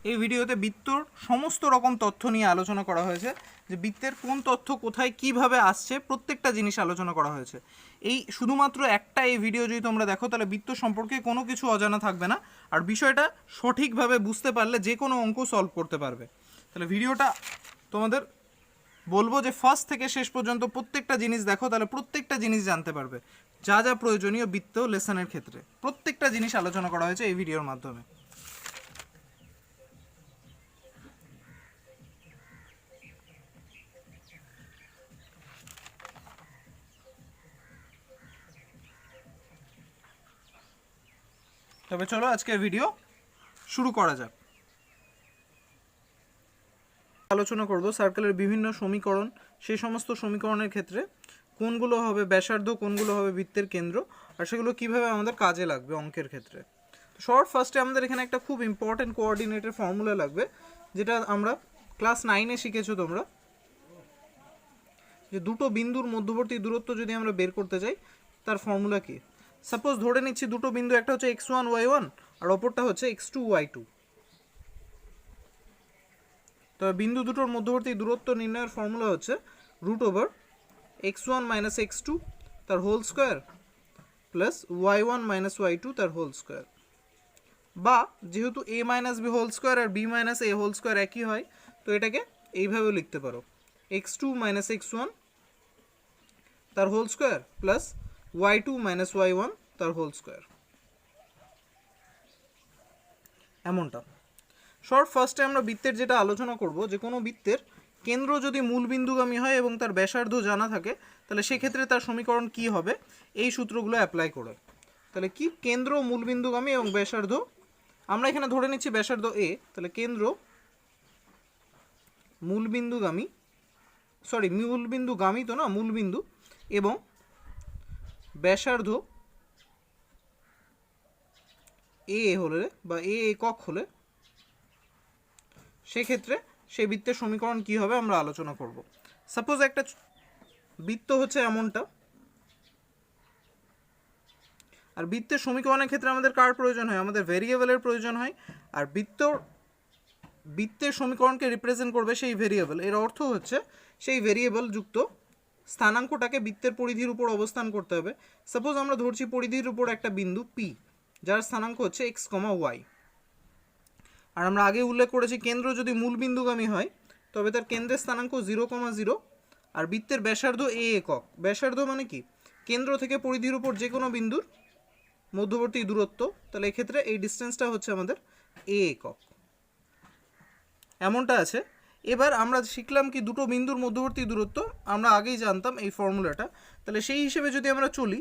এই ভিডিওতে বৃত্তর সমস্ত রকম তথ্য নিয়ে আলোচনা করা হয়েছে, যে বৃত্তের কোন তথ্য কোথায় কিভাবে আসছে প্রত্যেকটা জিনিস আলোচনা করা হয়েছে। এই শুধুমাত্র একটা এই ভিডিও যদি তোমরা দেখো তাহলে বৃত্ত সম্পর্কে কোনো কিছু অজানা থাকবে না, আর বিষয়টা সঠিকভাবে বুঝতে পারলে যে কোনো অঙ্ক সলভ করতে পারবে। তাহলে ভিডিওটা তোমাদের বলবো যে ফার্স্ট থেকে শেষ পর্যন্ত প্রত্যেকটা জিনিস দেখো, তাহলে প্রত্যেকটা জিনিস জানতে পারবে, যা যা প্রয়োজনীয় বৃত্ত লেসনের ক্ষেত্রে প্রত্যেকটা জিনিস আলোচনা করা হয়েছে এই ভিডিওর মাধ্যমে। তবে চলো আজকের ভিডিও শুরু করা যাক। আলোচনা করব সার্কেলের বিভিন্ন সমীকরণ, সেই সমস্ত সমীকরণের ক্ষেত্রে কোনগুলো হবে ব্যাসার্ধ, কোনগুলো হবে বৃত্তের কেন্দ্র, আর সেগুলো কিভাবে আমাদের কাজে লাগবে অঙ্কের ক্ষেত্রে। শর্ট ফার্স্টে আমাদের এখানে একটা খুব ইম্পর্টেন্ট কোঅর্ডিনেটের ফর্মুলা লাগবে, যেটা আমরা ক্লাস 9-এ শিখেছো তোমরা, যে দুটো বিন্দুর মধ্যবর্তী দূরত্ব যদি আমরা বের করতে চাই তার ফর্মুলা কি। সাপোজ ধরে নিচ্ছি দুটো বিন্দু, একটা হচ্ছে x1 y1 আর অপরটা হচ্ছে x2 y2। তবে বিন্দু দুটোর মধ্যবর্তী দূরত্ব নির্ণয়ের ফর্মুলা হচ্ছে √x1 - x2 তার whole square plus y1 - y2 তার হোল স্কোয়ার। বা যেহেতু a - b হোল স্কোয়ার আর b - a হোল স্কোয়ার একই হয়, তো এটাকে এইভাবেও লিখতে পারো, x2 - x1 তার whole square plus y2 - y1 তার হোল স্কোয়ার, এমনটা। শর্ট ফার্স্টে আমরা বৃত্তের যেটা আলোচনা করব, যে কোনো বৃত্তের কেন্দ্র যদি মূল বিন্দুগামী হয় এবং তার ব্যাসার্ধ জানা থাকে, তাহলে সেক্ষেত্রে তার সমীকরণ কি হবে এই সূত্রগুলো অ্যাপ্লাই করে। তাহলে কি, কেন্দ্র মূল বিন্দুগামী এবং ব্যাসার্ধ, আমরা এখানে ধরে নিচ্ছি ব্যাসার্ধ a, তাহলে কেন্দ্র মূল বিন্দুগামী, মূল বিন্দুগামী তো না, মূল বিন্দু এবং ব্যাসার্ধ a হলে বা a একক হলে সেক্ষেত্রে সেই বৃত্তের সমীকরণ কি হবে আমরা আলোচনা করব। সাপোজ একটা বৃত্ত হচ্ছে এমনটা, আর বৃত্তের সমীকরণের ক্ষেত্রে আমাদের কার প্রয়োজন হয়, আমাদের ভেরিয়েবলের প্রয়োজন হয়। আর বৃত্তের সমীকরণকে রিপ্রেজেন্ট করবে সেই ভেরিয়েবল, এর অর্থ হচ্ছে সেই ভেরিয়েবল যুক্ত স্থানাঙ্কটাকে বৃত্তের পরিধির উপর অবস্থান করতে হবে। সাপোজ আমরা ধরছি পরিধির উপর একটা বিন্দু পি, যার স্থানাঙ্ক হচ্ছে x, y। আর আমরা আগে উল্লেখ করেছি কেন্দ্র যদি মূল বিন্দুগামী হয় তবে তার কেন্দ্রের স্থানাঙ্ক 0, 0, আর বৃত্তের ব্যাসার্ধ a একক। ব্যাসার্ধ মানে কি, কেন্দ্র থেকে পরিধির উপর যে কোনো বিন্দুর মধ্যবর্তী দূরত্ব, তাহলে এক্ষেত্রে এই ডিস্টেন্সটা হচ্ছে আমাদের a একক, এমনটা আছে। এবার আমরা শিখলাম কি দুটো বিন্দুর মধ্যবর্তী দূরত্ব আমরা আগেই জানতাম এই ফর্মুলাটা, তাহলে সেই হিসেবে যদি আমরা চলি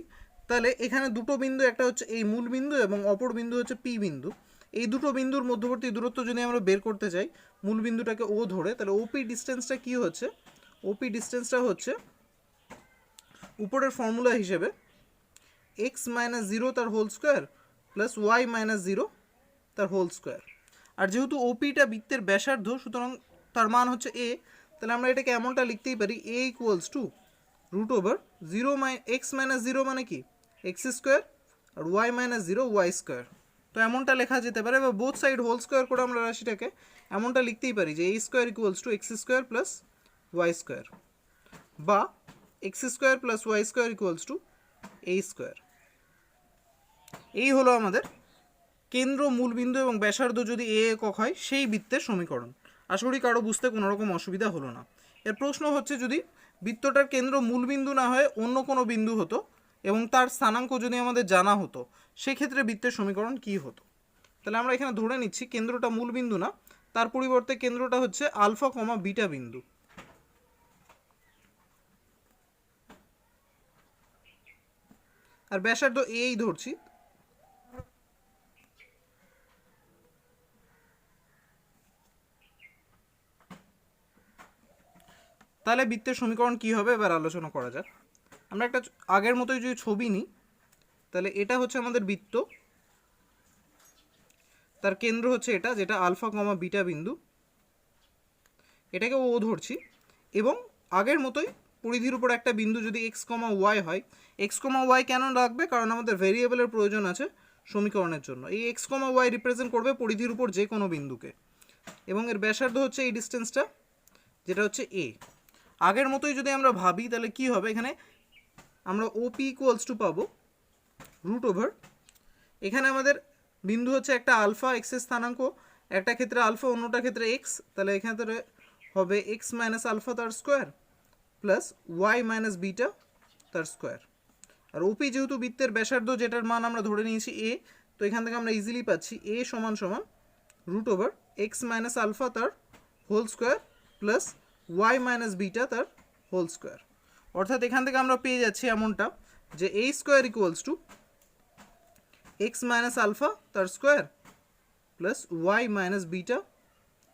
তাহলে এখানে দুটো বিন্দু, একটা হচ্ছে এই মূল বিন্দু এবং অপর বিন্দু হচ্ছে পি বিন্দু। এই দুটো বিন্দুর মধ্যবর্তী দূরত্ব যদি আমরা বের করতে চাই মূল বিন্দুটাকে ও ধরে, তাহলে ওপি ডিস্টেন্সটা কি হচ্ছে, ওপি ডিস্টেন্সটা হচ্ছে উপরের ফর্মুলা হিসেবে x - 0 তার হোল স্কোয়ার প্লাস y - 0 তার হোল স্কোয়ার। আর যেহেতু ওপিটা বৃত্তের ব্যাসার্ধ, সুতরাং তার মান হচ্ছে a, তাহলে আমরা এটাকে এমনটা লিখতেই পারি a = √0 x - 0 মানে কি x স্কোয়ার আর y - 0 y স্কোয়ার। তো এমনটা লেখা যেতে পারে, বা বোথ সাইড হোল স্কোয়ার করে আমরা রাশিটাকে এমনটা লিখতেই পারি যে a square = x square plus y square, বা x square plus y square = a square. এই হলো আমাদের কেন্দ্র, মূলবিন্দু এবং ব্যাসার্ধ যদি a একক হয় সেই বৃত্তের সমীকরণ। আশা করি কারো বুঝতে কোনো রকম অসুবিধা হলো না। এর প্রশ্ন হচ্ছে, যদি বৃত্তটার কেন্দ্র মূলবিন্দু না হয়ে অন্য কোনো বিন্দু হতো এবং তার স্থানাঙ্ক যদি আমাদের জানা হতো, সেক্ষেত্রে বৃত্তের সমীকরণ কি হতো। তাহলে আমরা এখানে ধরে নিচ্ছি কেন্দ্রটা মূলবিন্দু না, তার পরিবর্তে কেন্দ্রটা হচ্ছে আলফা, বিটা বিন্দু। আর ব্যাসার্ধ এই ধরছি, তাহলে বৃত্তের সমীকরণ কি হবে এবার আলোচনা করা যাক। আমরা একটা আগের মতোই যদি ছবি নিই, তাহলে এটা হচ্ছে আমাদের বৃত্ত, তার কেন্দ্র হচ্ছে এটা, যেটা আলফা, বিটা বিন্দু, এটাকে ও ধরছি, এবং আগের মতোই পরিধির উপর একটা বিন্দু যদি x, y হয়। x, y কেন রাখবে, কারণ আমাদের ভেরিয়েবলের প্রয়োজন আছে সমীকরণের জন্য। এই x, y রিপ্রেজেন্ট করবে পরিধির উপর যে কোনো বিন্দুকে। এবং এর ব্যাসার্ধ হচ্ছে এই ডিস্টেন্সটা, যেটা হচ্ছে এ। আগের মতোই যদি আমরা ভাবি তাহলে কি হবে, এখানে আমরা ওপি ইকুয়ালস টু পাবো রুট ওভার, এখানে আমাদের বিন্দু হচ্ছে একটা আলফা এক্সের স্থানাঙ্ক, একটা ক্ষেত্রে আলফা অন্যটা ক্ষেত্রে এক্স, তাহলে এখানে হবে এক্স মাইনাস আলফা তার square plus y minus beta তার স্কোয়ার। আর ওপি যেহেতু বৃত্তের ব্যাসার্ধ যেটার মান আমরা ধরে নিয়েছি এ, তো এখান থেকে আমরা ইজিলি পাচ্ছি এ সমান সমান root over x minus alpha তার whole square plus y minus beta তার হোল স্কোয়ার। অর্থাৎ এখান থেকে আমরা পেয়ে যাচ্ছি এমনটা যে a square equals to x minus alpha তার square plus y minus beta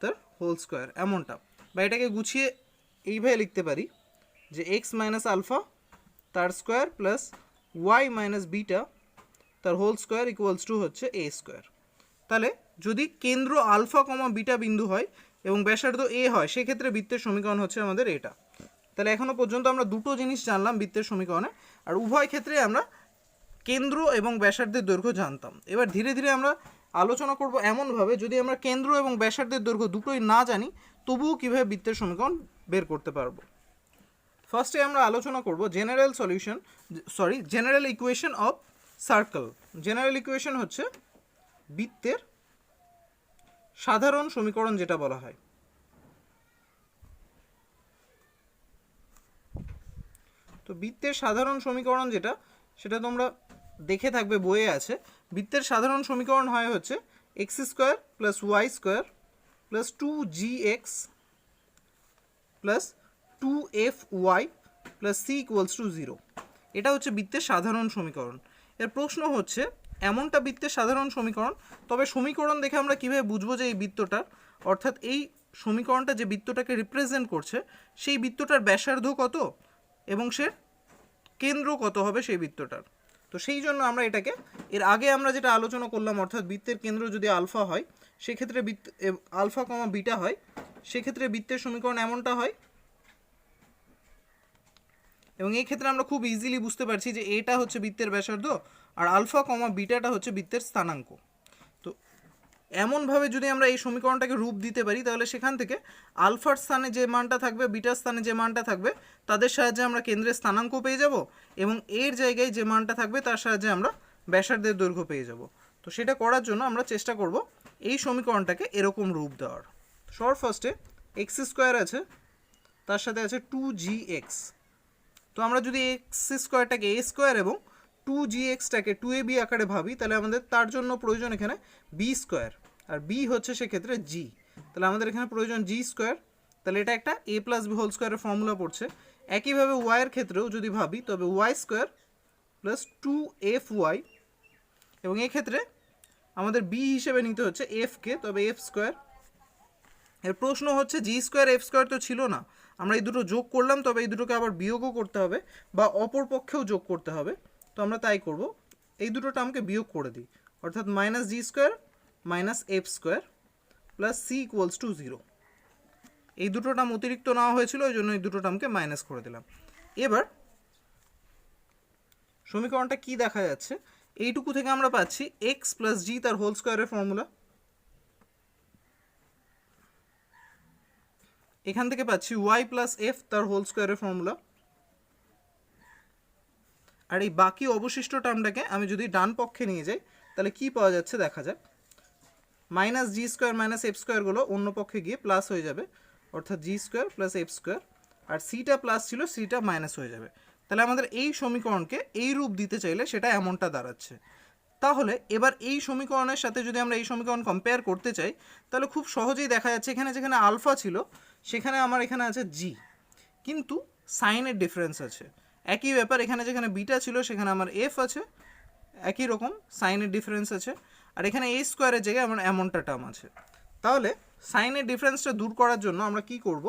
তার হোল স্কোয়ার, এমনটা। বা এটাকে গুছিয়ে এইভাবে লিখতে পারি যে এক্স মাইনাস আলফা তার square plus y minus beta তার হোল স্কোয়ার ইকুয়ালস টু হচ্ছে এ স্কোয়ার। তাহলে যদি কেন্দ্র আলফা কমা বিটা বিন্দু হয় এবং ব্যাসার্ধ এ হয়, সেক্ষেত্রে বৃত্তের সমীকরণ হচ্ছে আমাদের এটা। তাহলে এখনও পর্যন্ত আমরা দুটো জিনিস জানলাম বৃত্তের সমীকরণে, আর উভয় ক্ষেত্রে আমরা কেন্দ্র এবং ব্যাসার্ধের দৈর্ঘ্য জানতাম। এবার ধীরে ধীরে আমরা আলোচনা করব এমনভাবে, যদি আমরা কেন্দ্র এবং ব্যাসার্ধের দৈর্ঘ্য দুটোই না জানি তবুও কীভাবে বৃত্তের সমীকরণ বের করতে পারবো। ফার্স্টে আমরা আলোচনা করব general equation of circle. General equation হচ্ছে বৃত্তের সাধারণ সমীকরণ যেটা বলা হয়। তো বৃত্তের সাধারণ সমীকরণ যেটা, সেটা তোমরা দেখে থাকবে, বইয়ে আছে। বৃত্তের সাধারণ সমীকরণ হয় হচ্ছে x square plus y square plus 2gx plus 2fy plus c equals to 0। এটা হচ্ছে বৃত্তের সাধারণ সমীকরণ। এর প্রশ্ন হচ্ছে এমনটা বৃত্তের সাধারণ সমীকরণ, তবে সমীকরণ দেখে আমরা কীভাবে বুঝবো যে এই বৃত্তটা, অর্থাৎ এই সমীকরণটা যে বৃত্তটাকে রিপ্রেজেন্ট করছে সেই বৃত্তটার ব্যাসার্ধ কত এবং সে কেন্দ্র কত হবে সেই বৃত্তটার। তো সেই জন্য আমরা এটাকে, এর আগে আমরা যেটা আলোচনা করলাম, অর্থাৎ বৃত্তের কেন্দ্র যদি আলফা হয় সেক্ষেত্রে আলফা কমা বিটা হয়, সেক্ষেত্রে বৃত্তের সমীকরণ এমনটা হয়। এবং এই ক্ষেত্রে আমরা খুব ইজিলি বুঝতে পারছি যে এটা হচ্ছে বৃত্তের ব্যাসার্ধ আর আলফা কমা বিটাটা হচ্ছে বৃত্তের স্থানাঙ্ক। তো এমনভাবে যদি আমরা এই সমীকরণটাকে রূপ দিতে পারি তাহলে সেখান থেকে আলফার স্থানে যে মানটা থাকবে, বিটার স্থানে যে মানটা থাকবে, তাদের সাহায্যে আমরা কেন্দ্রের স্থানাঙ্ক পেয়ে যাব এবং এর জায়গায় যে মানটা থাকবে তার সাহায্যে আমরা ব্যাসার্ধের দৈর্ঘ্য পেয়ে যাব। তো সেটা করার জন্য আমরা চেষ্টা করব এই সমীকরণটাকে এরকম রূপ দেওয়ার। সবার ফার্স্টে এক্স স্কোয়ার আছে, তার সাথে আছে 2gx। তো আমরা যদি এক্স স্কোয়ারটাকে এ স্কোয়ার এবং 2gxটাকে 2ab আকারে ভাবি, তাহলে আমাদের তার জন্য প্রয়োজন এখানে বি স্কোয়ার, আর বি হচ্ছে সেক্ষেত্রে জি। তাহলে আমাদের এখানে প্রয়োজন জি স্কোয়ার। তাহলে এটা একটা এ প্লাস বি হোল স্কোয়ারের ফর্মুলা পড়ছে। একইভাবে ওয়াইয়ের ক্ষেত্রেও যদি ভাবি তবে ওয়াই স্কোয়ার প্লাস 2fy, এবং এক্ষেত্রে আমাদের বি হিসেবে নিতে হচ্ছে এফকে, তবে এফ স্কোয়ার। এর প্রশ্ন হচ্ছে জি স্কোয়ার এফ স্কোয়ার তো ছিল না, আমরা এই দুটো যোগ করলাম, তবে এই দুটোকে আবার বিয়োগও করতে হবে বা অপর পক্ষেও যোগ করতে হবে। তো আমরা তাই করব, এই দুটো টার্মকে বিয়োগ করে দিই, অর্থাৎ minus g square minus f square plus c equals to 0। এই দুটো টার্ম অতিরিক্ত নেওয়া হয়েছিল, ওই জন্য এই দুটো টার্মকে মাইনাস করে দিলাম। এবার সমীকরণটা কি দেখা যাচ্ছে, এইটুকু থেকে আমরা পাচ্ছি এক্স প্লাস জি তার হোল স্কোয়ারের ফর্মুলা, এখান থেকে পাচ্ছি ওয়াই প্লাস এফ তার হোল স্কোয়ারের ফর্মুলা, আর এই বাকি অবশিষ্ট টার্মটাকে আমি যদি ডান পক্ষে নিয়ে যাই তাহলে কি পাওয়া যাচ্ছে দেখা যাক। Minus g square minus F স্কোয়ারগুলো অন্য পক্ষে গিয়ে প্লাস হয়ে যাবে, অর্থাৎ g square plus f square, আর সিটা প্লাস ছিল সিটা মাইনাস হয়ে যাবে। তাহলে আমাদের এই সমীকরণকে এই রূপ দিতে চাইলে সেটা এমনটা দাঁড়াচ্ছে। তাহলে এবার এই সমীকরণের সাথে যদি আমরা এই সমীকরণ কম্পেয়ার করতে চাই তাহলে খুব সহজেই দেখা যাচ্ছে এখানে যেখানে আলফা ছিল সেখানে আমার এখানে আছে জি, কিন্তু সাইনের ডিফারেন্স আছে। একই ব্যাপার এখানে যেখানে বিটা ছিল সেখানে আমার এফ আছে, একই রকম সাইনের ডিফারেন্স আছে, আর এখানে এ স্কোয়ারের জায়গায় আমার এমনটা টার্ম আছে। তাহলে সাইনের ডিফারেন্সটা দূর করার জন্য আমরা কি করব,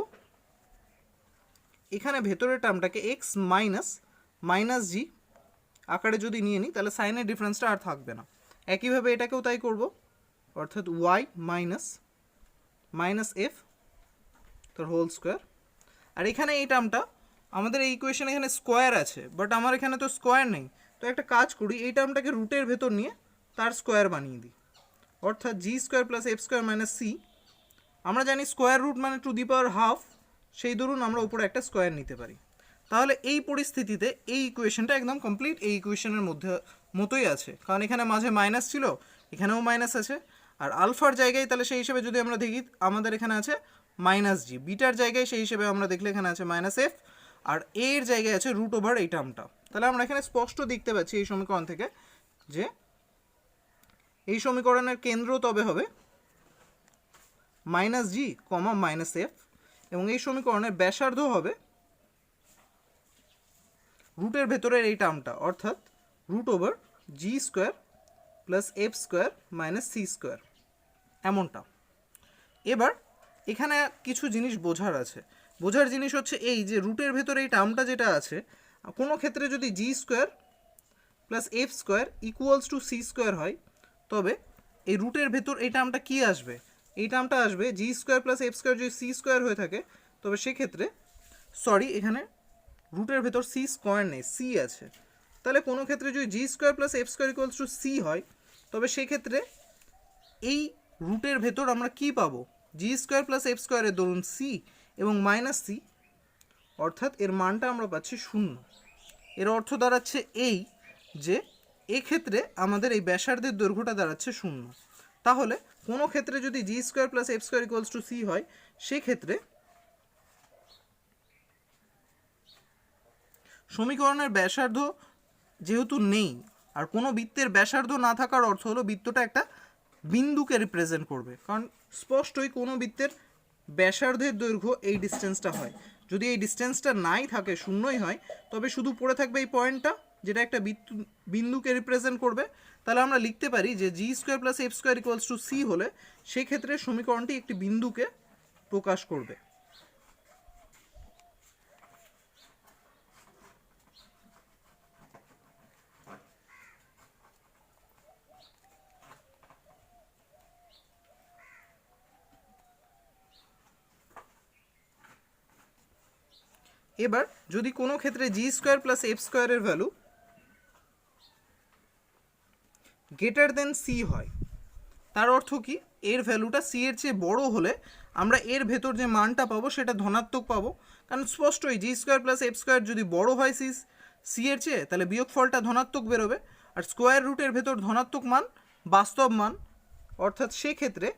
এখানে ভেতরের টার্মটাকে এক্স মাইনাস মাইনাস জি আকারে যদি নিয়ে নিই তাহলে সাইনের ডিফারেন্সটা আর থাকবে না। একইভাবে এটাকেও তাই করব, অর্থাৎ ওয়াই মাইনাস মাইনাস এফ তার হোল স্কোয়ার। আর এখানে এই টার্মটা আমাদের এই ইকুয়েশন এখানে স্কোয়ার আছে, বাট আমার এখানে তো স্কোয়ার নেই। তো একটা কাজ করি, এই টার্মটাকে রুটের ভেতর নিয়ে তার স্কোয়ার বানিয়ে দিই, অর্থাৎ g square plus f square minus c আমরা জানি স্কোয়ার রুট মানে টু দি পাওয়ার হাফ, সেই ধরুন আমরা উপরে একটা স্কোয়ার নিতে পারি। তাহলে এই পরিস্থিতিতে এই ইকুয়েশনটা একদম কমপ্লিট এই ইকুয়েশনের মতোই আছে, কারণ এখানে মাঝে মাইনাস ছিল, এখানেও মাইনাস আছে। আর আলফার জায়গায় তাহলে সেই হিসেবে যদি আমরা দেখি আমাদের এখানে আছে মাইনাস জি, বিটার জায়গায় সেই হিসেবে আমরা দেখলে এখানে আছে মাইনাস এফ, আর এর জায়গায় আছে রুট ওভার এই টার্মটা। তাহলে আমরা এখানে স্পষ্ট দেখতে পাচ্ছি এই সমীকরণ থেকে যে এই সমীকরণের কেন্দ্র তবে হবে minus g comma minus f, এবং এই সমীকরণের ব্যাসার্ধ হবে রুটের ভেতরের এই টার্মটা, অর্থাৎ root over g square plus f square minus c square, এমনটা। এবার এখানে কিছু জিনিস বোঝার জিনিস হচ্ছে এই যে রুটের ভেতরে এই টার্মটা যেটা আছে, কোনো ক্ষেত্রে যদি g square plus f square equals to c square হয়, তবে এই রুটের ভেতর এই টার্মটা কী আসবে, এই টার্মটা আসবে জি স্কোয়ার প্লাস এফ স্কোয়ার যদি সি স্কোয়ার হয়ে থাকে, তবে সেক্ষেত্রে এখানে রুটের ভেতর সি স্কোয়ার নেই, সি আছে। তাহলে কোনো ক্ষেত্রে যদি g square plus f square equals to c হয়, তবে সেক্ষেত্রে এই রুটের ভেতর আমরা কি পাবো, জি স্কোয়ার প্লাস এফ স্কোয়ারের ধরুন সি এবং মাইনাস সি, অর্থাৎ এর মানটা আমরা পাচ্ছি 0। এর অর্থ দাঁড়াচ্ছে এই যে এক্ষেত্রে আমাদের এই ব্যাসার্ধের দৈর্ঘ্যটা দাঁড়াচ্ছে 0। তাহলে কোনো ক্ষেত্রে যদি g square plus f square equals to c হয়, সেক্ষেত্রে সমীকরণের ব্যাসার্ধ যেহেতু নেই, আর কোনো বৃত্তের ব্যাসার্ধ না থাকার অর্থ হলো বৃত্তটা একটা বিন্দুকে রিপ্রেজেন্ট করবে, কারণ স্পষ্টই কোনো বৃত্তের ব্যাসার্ধের দৈর্ঘ্য এই ডিস্টেন্সটা হয়। যদি এই ডিস্টেন্সটা নাই থাকে, শূন্যই হয়, তবে শুধু পড়ে থাকবে এই পয়েন্টটা যেটা একটা বিন্দুকে রিপ্রেজেন্ট করবে। তাহলে আমরা লিখতে পারি যে g square plus f square equals to c হলে সেক্ষেত্রে সমীকরণটি একটি বিন্দুকে প্রকাশ করবে। এবার যদি কোনো ক্ষেত্রে জি স্কোয়ার প্লাস এফ স্কোয়ারের ভ্যালু গ্রেটার দেন সি হয়, তার অর্থ কি, এর ভ্যালুটা সি এর চেয়ে বড় হলে আমরা এর ভেতর যে মানটা পাবো সেটা ধনাত্মক পাবো, কারণ স্পষ্টই জি স্কোয়ার প্লাস এফ স্কোয়ার যদি বড় হয় সি এর চেয়ে, তাহলে বিয়োগফলটা ধনাত্মক বেরোবে, আর স্কোয়ার রুটের ভেতর ধনাত্মক মান বাস্তব মান, অর্থাৎ সেক্ষেত্রে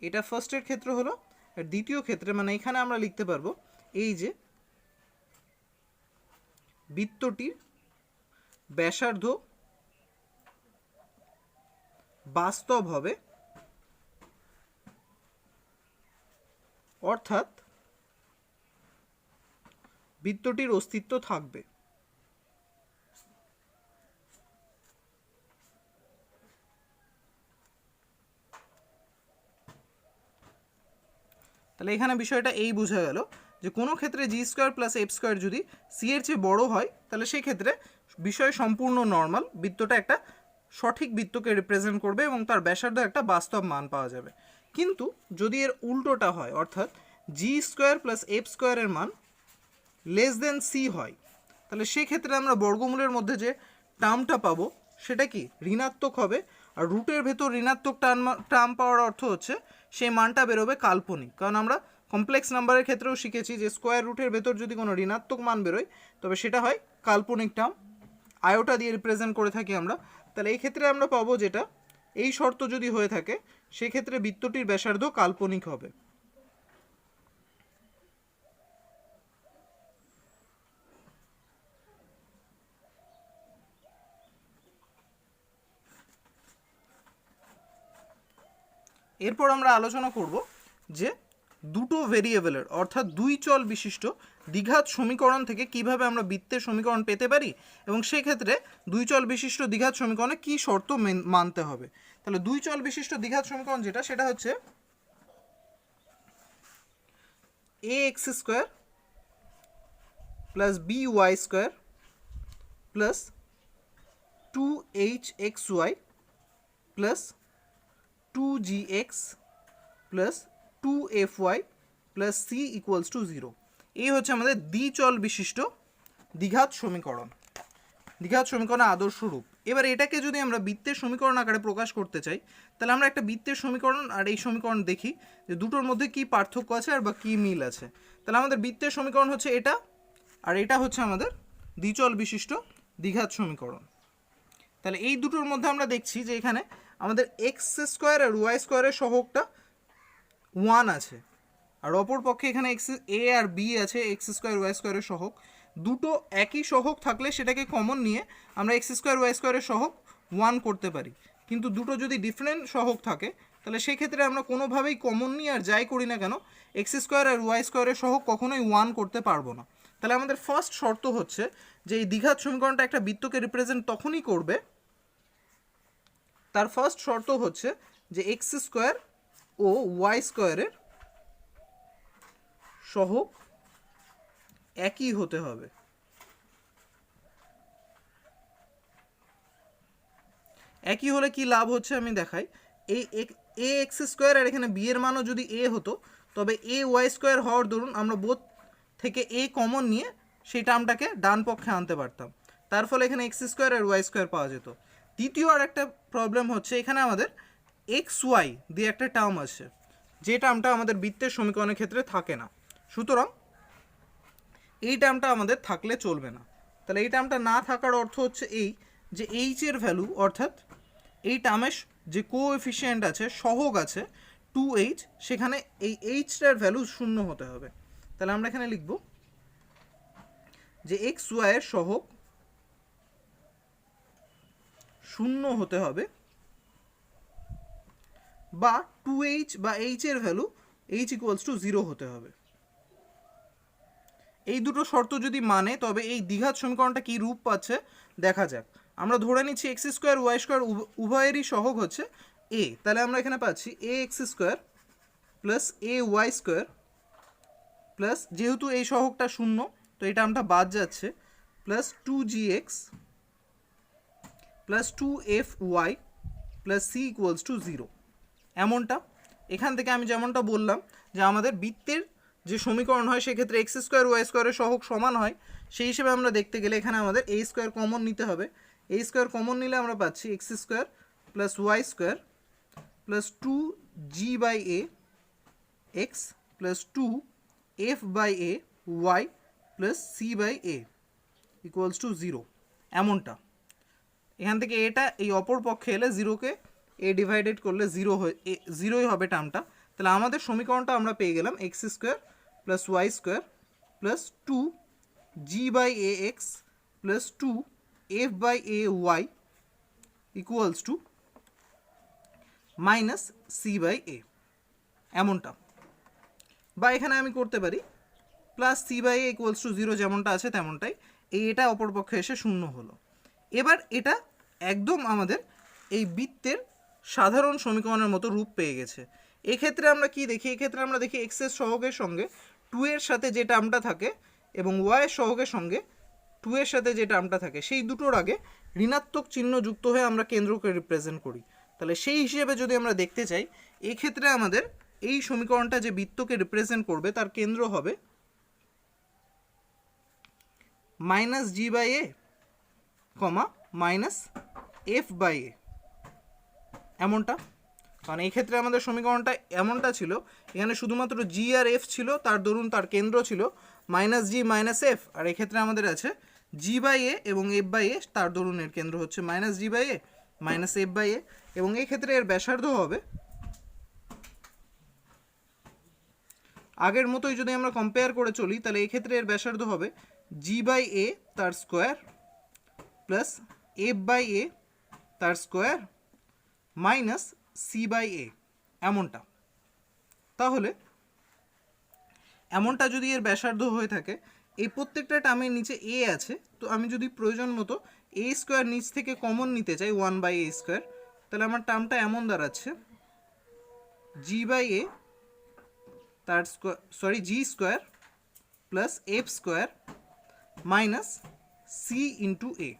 এটা ফার্স্টের ক্ষেত্র হলো। আর দ্বিতীয় ক্ষেত্রে মানে এখানে আমরা লিখতে পারবো এই যে বৃত্তটির ব্যাসার্ধ বাস্তব হবে, অর্থাৎ বৃত্তটির অস্তিত্ব থাকবে। তাহলে এখানে বিষয়টা এই বোঝা গেল যে কোনো ক্ষেত্রে জি স্কোয়ার প্লাস এফ স্কোয়ার যদি সি এর চেয়ে বড় হয়, তাহলে সেই ক্ষেত্রে বিষয় সম্পূর্ণ নর্মাল, বৃত্তটা একটা সঠিক বৃত্তকে রিপ্রেজেন্ট করবে এবং তার ব্যাসার্ধ একটা বাস্তব মান পাওয়া যাবে। কিন্তু যদি এর উল্টোটা হয়, অর্থাৎ জি স্কোয়ার প্লাস এফ স্কোয়ারের মান লেস দেন সি হয়, তাহলে সেক্ষেত্রে আমরা বর্গমূলের মধ্যে যে টার্মটা পাবো সেটা কি ঋণাত্মক হবে, আর রুটের ভেতর ঋণাত্মক টার্ম পাওয়ার অর্থ হচ্ছে সেই মানটা বেরোবে কাল্পনিক, কারণ আমরা কমপ্লেক্স নাম্বারের ক্ষেত্রেও শিখেছি যে স্কোয়ার রুটের ভেতর যদি কোনো ঋণাত্মক মান বেরোয় তবে সেটা হয় কাল্পনিক টার্ম, আয়োটা দিয়ে রিপ্রেজেন্ট করে থাকি আমরা। তাহলে এই ক্ষেত্রে আমরা পাবো যেটা এই শর্ত যদি হয়ে থাকে সেক্ষেত্রে বৃত্তটির ব্যাসার্ধ কাল্পনিক হবে। এরপর আমরা আলোচনা করব যে দুটো ভেরিয়েবলের অর্থাৎ দুই চল বিশিষ্ট দ্বিঘাত সমীকরণ থেকে কিভাবে আমরা বৃত্তের সমীকরণ পেতে পারি, এবং সেক্ষেত্রে দুই চল বিশিষ্ট দ্বিঘাত সমীকরণে কি শর্ত মানতে হবে। তাহলে দুই চল বিশিষ্ট দ্বিঘাত সমীকরণ যেটা, সেটা হচ্ছে a x square plus b y square plus 2hxy plus 2gx plus 2fy plus c equals to 0। এই হচ্ছে আমাদের দ্বিচল বিশিষ্ট দ্বিঘাত সমীকরণ, দ্বিঘাত সমীকরণের আদর্শ রূপ। এবার এটাকে যদি আমরা বৃত্তের সমীকরণ আকারে প্রকাশ করতে চাই, তাহলে আমরা একটা বৃত্তের সমীকরণ আর এই সমীকরণ দেখি যে দুটোর মধ্যে কী পার্থক্য আছে আর বা কী মিল আছে। তাহলে আমাদের বৃত্তের সমীকরণ হচ্ছে এটা, আর এটা হচ্ছে আমাদের দ্বিচল বিশিষ্ট দ্বিঘাত সমীকরণ। তাহলে এই দুটোর মধ্যে আমরা দেখছি যে এখানে আমাদের এক্স স্কোয়ার আর ওয়াই স্কোয়ারের সহগটা 1 আছে, আর অপর পক্ষে এখানে এক্স এ আর বি আছে এক্স স্কোয়ার ওয়াই স্কোয়ারের সহগ। দুটো একই সহগ থাকলে সেটাকে কমন নিয়ে আমরা এক্স স্কোয়ার ওয়াই স্কোয়ারের সহগ 1 করতে পারি, কিন্তু দুটো যদি ডিফারেন্ট সহগ থাকে তাহলে সেই ক্ষেত্রে আমরা কোনোভাবেই কমন নিয়ে আর যাই করি না কেন এক্স স্কোয়ার আর ওয়াই স্কোয়ারের সহগ কখনোই 1 করতে পারবো না। তাহলে আমাদের ফার্স্ট শর্ত হচ্ছে যে এই দ্বিঘাত সমীকরণটা একটা বৃত্তকে রিপ্রেজেন্ট তখনই করবে, তার ফার্স্ট শর্ত হচ্ছে যে এক্স স্কোয়ার ও ওয়াই স্কোয়ারের সহগ একই হতে হবে। একই হলে কি লাভ হচ্ছে আমি দেখাই। এই এ এক্স স্কোয়ার আর এখানে বি এর মানও যদি এ হতো, তবে এ ওয়াই স্কোয়ার হওয়ার দরুন আমরা বোথ থেকে এ কমন নিয়ে সেই টার্মটাকে ডান পক্ষে আনতে পারতাম, তার ফলে এখানে এক্স স্কোয়ার আর ওয়াই স্কোয়ার পাওয়া যেত। দ্বিতীয় আর একটা প্রবলেম হচ্ছে এখানে আমাদের এক্স ওয়াই দিয়ে একটা টার্ম আছে, যে টার্মটা আমাদের বৃত্তের সমীকরণের ক্ষেত্রে থাকে না। সুতরাং এই টার্মটা আমাদের থাকলে চলবে না। তাহলে এই টার্মটা না থাকার অর্থ হচ্ছে এই যে এইচের ভ্যালু, অর্থাৎ এই টার্মের যে কোএফিসিয়েন্ট আছে সহগ আছে 2h, সেখানে এই এইচটার ভ্যালু 0 হতে হবে। তাহলে আমরা এখানে লিখব যে এক্স ওয়াইয়ের সহগ 0 হতে হবে, বা 2h বা h এর ভ্যালু h = 0 হতে হবে। এই দুটো শর্ত যদি মানে তবে এই দ্বিঘাত সমীকরণটা কি রূপ পাচ্ছে দেখা যাক। আমরা ধরে নিচ্ছি এক্স স্কোয়ার ওয়াই স্কোয়ার উভয়েরই সহগ হচ্ছে এ, তাহলে আমরা এখানে পাচ্ছি এ x square plus A Y square plus, যেহেতু এই সহগটা 0 তো এই টার্মটা বাদ যাচ্ছে, plus 2gx plus 2fy plus c = 0। এমনটা এখান থেকে আমি যেমনটা বললাম যে আমাদের বৃত্তের যে সমীকরণ হয় সেক্ষেত্রে এক্স স্কোয়ার ওয়াই স্কোয়ারের সহগ সমান হয়, সেই হিসেবে আমরা দেখতে গেলে এখানে আমাদের এ স্কোয়ার কমন নিতে হবে। এ স্কোয়ার কমন নিলে আমরা পাচ্ছি x square plus y square plus 2g/a x plus 2f/a y plus c/a = 0। এমনটা এখান থেকে এটা এই অপর পক্ষে এলে 0কে এ ডিভাইডেড করলে 0ই হবে টার্মটা। তাহলে আমাদের সমীকরণটা আমরা পেয়ে গেলাম x square plus y square plus 2g/ax plus 2f/a y = -c/a। এমনটা, বা এখানে আমি করতে পারি প্লাস c/a = 0, যেমনটা আছে তেমনটাই, এটা অপরপক্ষে এসে 0 হলো। এবার এটা একদম আমাদের এই বৃত্তের সাধারণ সমীকরণের মতো রূপ পেয়ে গেছে। এক্ষেত্রে আমরা কি দেখি, এক্ষেত্রে আমরা দেখি এক্স এর সহগের সঙ্গে 2 এর সাথে যে টার্মটা থাকে এবং ওয়াই এর সহগের সঙ্গে 2 এর সাথে যে টার্মটা থাকে সেই দুটোর আগে ঋণাত্মক চিহ্ন যুক্ত হয়ে আমরা কেন্দ্রকে রিপ্রেজেন্ট করি। তাহলে সেই হিসেবে যদি আমরা দেখতে চাই, এক্ষেত্রে আমাদের এই সমীকরণটা যে বৃত্তকে রিপ্রেজেন্ট করবে তার কেন্দ্র হবে -g/a, -f/a। এমনটা, কারণ এই ক্ষেত্রে আমাদের সমীকরণটা এমনটা ছিল, এখানে শুধুমাত্র জি আর এফ ছিল, তার দরুন তার কেন্দ্র ছিল -g - f, আর এক্ষেত্রে আমাদের আছে g/a এবং f/a, তার দরুনের কেন্দ্র হচ্ছে -g/a -f/a, এবং এই ক্ষেত্রে এর ব্যাসার্ধ হবে আগের মতোই। যদি আমরা কম্পেয়ার করে চলি তাহলে এই ক্ষেত্রে এর ব্যাসার্ধ হবে g/a তার স্কোয়ার প্লাস f/a তার স্কোয়ার মাইনাস c/a। এমনটা, তাহলে এমনটা যদি এর ব্যাসার্ধ হয়ে থাকে, এই প্রত্যেকটা টার্মের নিচে a আছে, তো আমি যদি প্রয়োজন মতো a স্কোয়ার নিচ থেকে কমন নিতে চাই 1/a², তাহলে আমার টার্মটা এমন দাঁড়াচ্ছে g/a তার square, sorry g square plus f square minus c/a।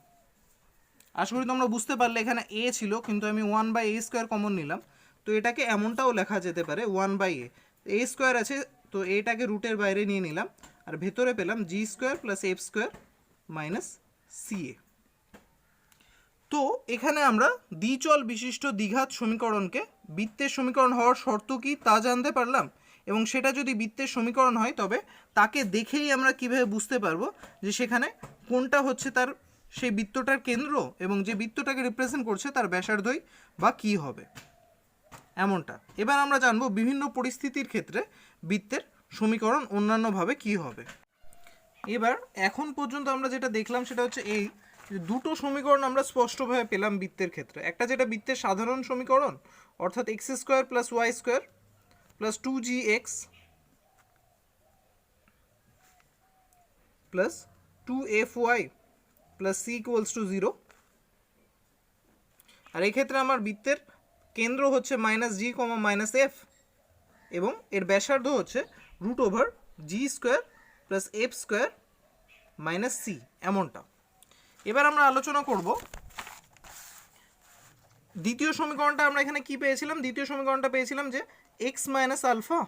আশা করি তোমরা বুঝতে পারলে এখানে a ছিল কিন্তু আমি 1/a² কমন নিলাম, তো এটাকে এমনটাও লেখা যেতে পারে 1/a, a স্কোয়ার আছে তো এটাকে রুটের বাইরে নিয়ে নিলাম, আর ভেতরে পেলাম g² plus f² minus ca। তো এখানে আমরা দ্বিচল বিশিষ্ট দ্বিঘাত সমীকরণকে বৃত্তের সমীকরণ হওয়ার শর্ত কি তা জানতে পারলাম, এবং সেটা যদি বৃত্তের সমীকরণ হয় তবে তাকে দেখেই আমরা কিভাবে বুঝতে পারবো যে সেখানে কোনটা হচ্ছে তার সেই বৃত্তটার কেন্দ্র এবং যে বৃত্তটাকে রিপ্রেজেন্ট করছে তার ব্যাসার্ধই বা কী হবে, এমনটা। এবার আমরা জানবো বিভিন্ন পরিস্থিতির ক্ষেত্রে বৃত্তের সমীকরণ অন্যান্যভাবে কী হবে। এবার এখন পর্যন্ত আমরা যেটা দেখলাম সেটা হচ্ছে এই দুটো সমীকরণ আমরা স্পষ্টভাবে পেলাম বৃত্তের ক্ষেত্রে। একটা যেটা বৃত্তের সাধারণ সমীকরণ অর্থাৎ x square plus y square plus 2gx plus 2fy plus c equals to 0। আর এই ক্ষেত্রে আমার বৃত্তের কেন্দ্র হচ্ছে -g, -f এবং এর ব্যাসার্ধ হচ্ছে √g² plus f square minus c, এমনটা। এবার আমরা আলোচনা করব দ্বিতীয় সমীকরণটা। আমরা এখানে কি পেয়েছিলাম? দ্বিতীয় সমীকরণটা পেয়েছিলাম যে এক্স মাইনাস আলফা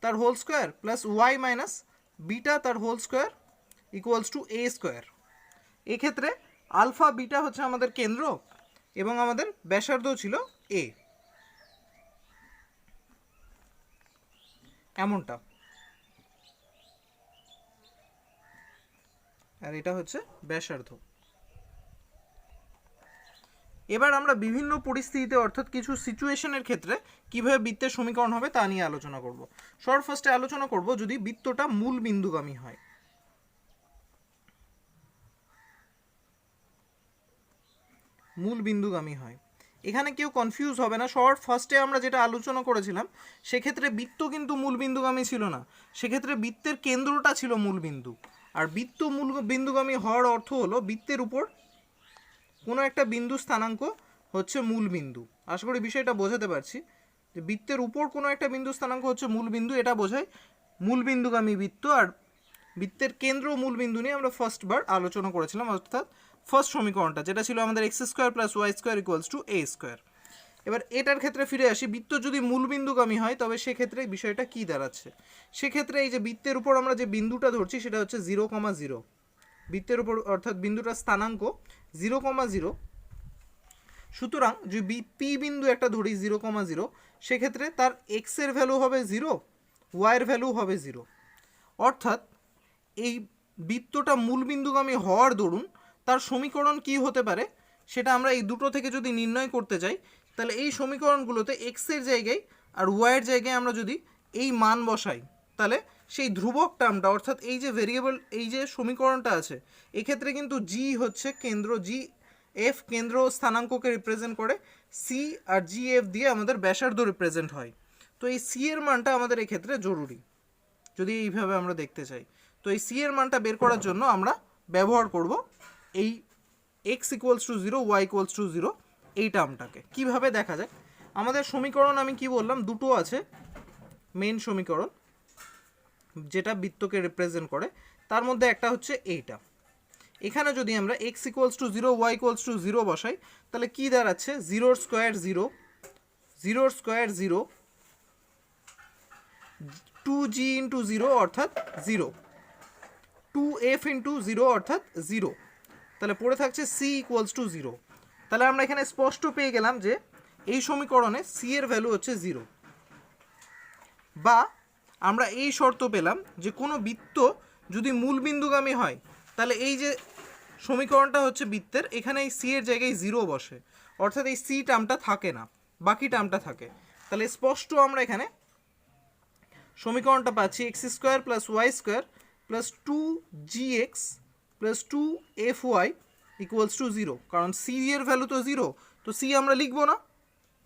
তার whole square plus y minus beta তার whole square equals to a square. এক্ষেত্রে আলফা বিটা হচ্ছে আমাদের কেন্দ্র এবং আমাদের ব্যাসার্ধ ছিল এ, এমনটা। আর এটা হচ্ছে ব্যাসার্ধ। এবার আমরা বিভিন্ন পরিস্থিতিতে অর্থাৎ কিছু সিচুয়েশনের ক্ষেত্রে কিভাবে বৃত্তের সমীকরণ হবে তা নিয়ে আলোচনা করব। সবার ফার্স্টে আলোচনা করব যদি বৃত্তটা মূল বিন্দুগামী হয়। মূল বিন্দুগামী হয়, এখানে কেউ কনফিউজ হবে না। সবার ফার্স্টে আমরা যেটা আলোচনা করেছিলাম সেক্ষেত্রে বৃত্ত কিন্তু মূল বিন্দুগামী ছিল না, সেক্ষেত্রে বৃত্তের কেন্দ্রটা ছিল মূল বিন্দু। আর বৃত্ত মূল বিন্দুগামী হওয়ার অর্থ হলো বৃত্তের উপর কোনো একটা বিন্দু স্থানাঙ্ক হচ্ছে মূল বিন্দু। আশা করি বিষয়টা বোঝাতে পারছি যে বৃত্তের উপর কোনো একটা বিন্দু স্থানাঙ্ক হচ্ছে মূল বিন্দু, এটা বোঝায় মূল বিন্দুগামী বৃত্ত। আর বৃত্তের কেন্দ্র মূল বিন্দু নিয়ে আমরা ফার্স্টবার আলোচনা করেছিলাম, অর্থাৎ ফার্স্ট সমীকরণটা যেটা ছিল আমাদের x square plus y square equals to a square. এবার এটার ক্ষেত্রে ফিরে আসি, বৃত্ত যদি মূল বিন্দুগামী হয় তবে সেক্ষেত্রে বিষয়টা কী দাঁড়াচ্ছে। সেক্ষেত্রে এই যে বৃত্তের উপর আমরা যে বিন্দুটা ধরছি সেটা হচ্ছে 0,0, বৃত্তের উপর অর্থাৎ বিন্দুটার স্থানাঙ্ক 0,0। সুতরাং যদি পি বিন্দু একটা ধরি 0,0, সেক্ষেত্রে তার এক্সের ভ্যালু হবে 0, ওয়াইয়ের ভ্যালু হবে 0। অর্থাৎ এই বৃত্তটা মূল বিন্দুগামী হওয়ার দরুন তার সমীকরণ কি হতে পারে সেটা আমরা এই দুটো থেকে যদি নির্ণয় করতে চাই তাহলে এই সমীকরণগুলোতে এক্সের জায়গায় আর ওয়াইয়ের জায়গায় আমরা যদি এই মান বসাই তাহলে সেই ধ্রুবক টার্মটা অর্থাৎ এই যে ভেরিয়েবল এই যে সমীকরণটা আছে এক্ষেত্রে কিন্তু জি হচ্ছে কেন্দ্র, জি এফ কেন্দ্র স্থানাঙ্ককে রিপ্রেজেন্ট করে, সি আর জি এফ দিয়ে আমাদের ব্যাসার্ধ রিপ্রেজেন্ট হয়। তো এই সি এর মানটা আমাদের এক্ষেত্রে জরুরি যদি এইভাবে আমরা দেখতে চাই। তো এই সি এর মানটা বের করার জন্য আমরা ব্যবহার করব এই x equals to 0, y equals to 0 এই টার্মটাকে। কীভাবে দেখা যায়? আমাদের সমীকরণ আমি কি বললাম দুটো আছে, মেন সমীকরণ যেটা বৃত্তকে রিপ্রেজেন্ট করে, তার মধ্যে একটা হচ্ছে এইটা। এখানে যদি আমরা x equals to 0, y equals to 0 বসাই তাহলে কী দাঁড়াচ্ছে? 0 স্কোয়ার 0, 0 স্কোয়ার 0, 2g ইন্টু 0 অর্থাৎ 0, 2f ইন্টু 0 অর্থাৎ 0। তাহলে পড়ে থাকছে c ইকুয়ালস টু 0। তাহলে আমরা এখানে স্পষ্ট পেয়ে গেলাম যে এই সমীকরণে c এর ভ্যালু হচ্ছে 0। বা আমরা এই শর্ত পেলাম যে কোনো বৃত্ত যদি মূল বিন্দুগামী হয় তাহলে এই যে সমীকরণটা হচ্ছে বৃত্তের, এখানে এই c এর জায়গায় 0 বসে, অর্থাৎ এই c টার্মটা থাকে না, বাকি টার্মটা থাকে। তাহলে স্পষ্ট আমরা এখানে সমীকরণটা পাচ্ছি x square plus y square plus 2gx plus 2fy equals to 0। কারণ c এর ভ্যালু তো 0, তো c আমরা লিখবো না।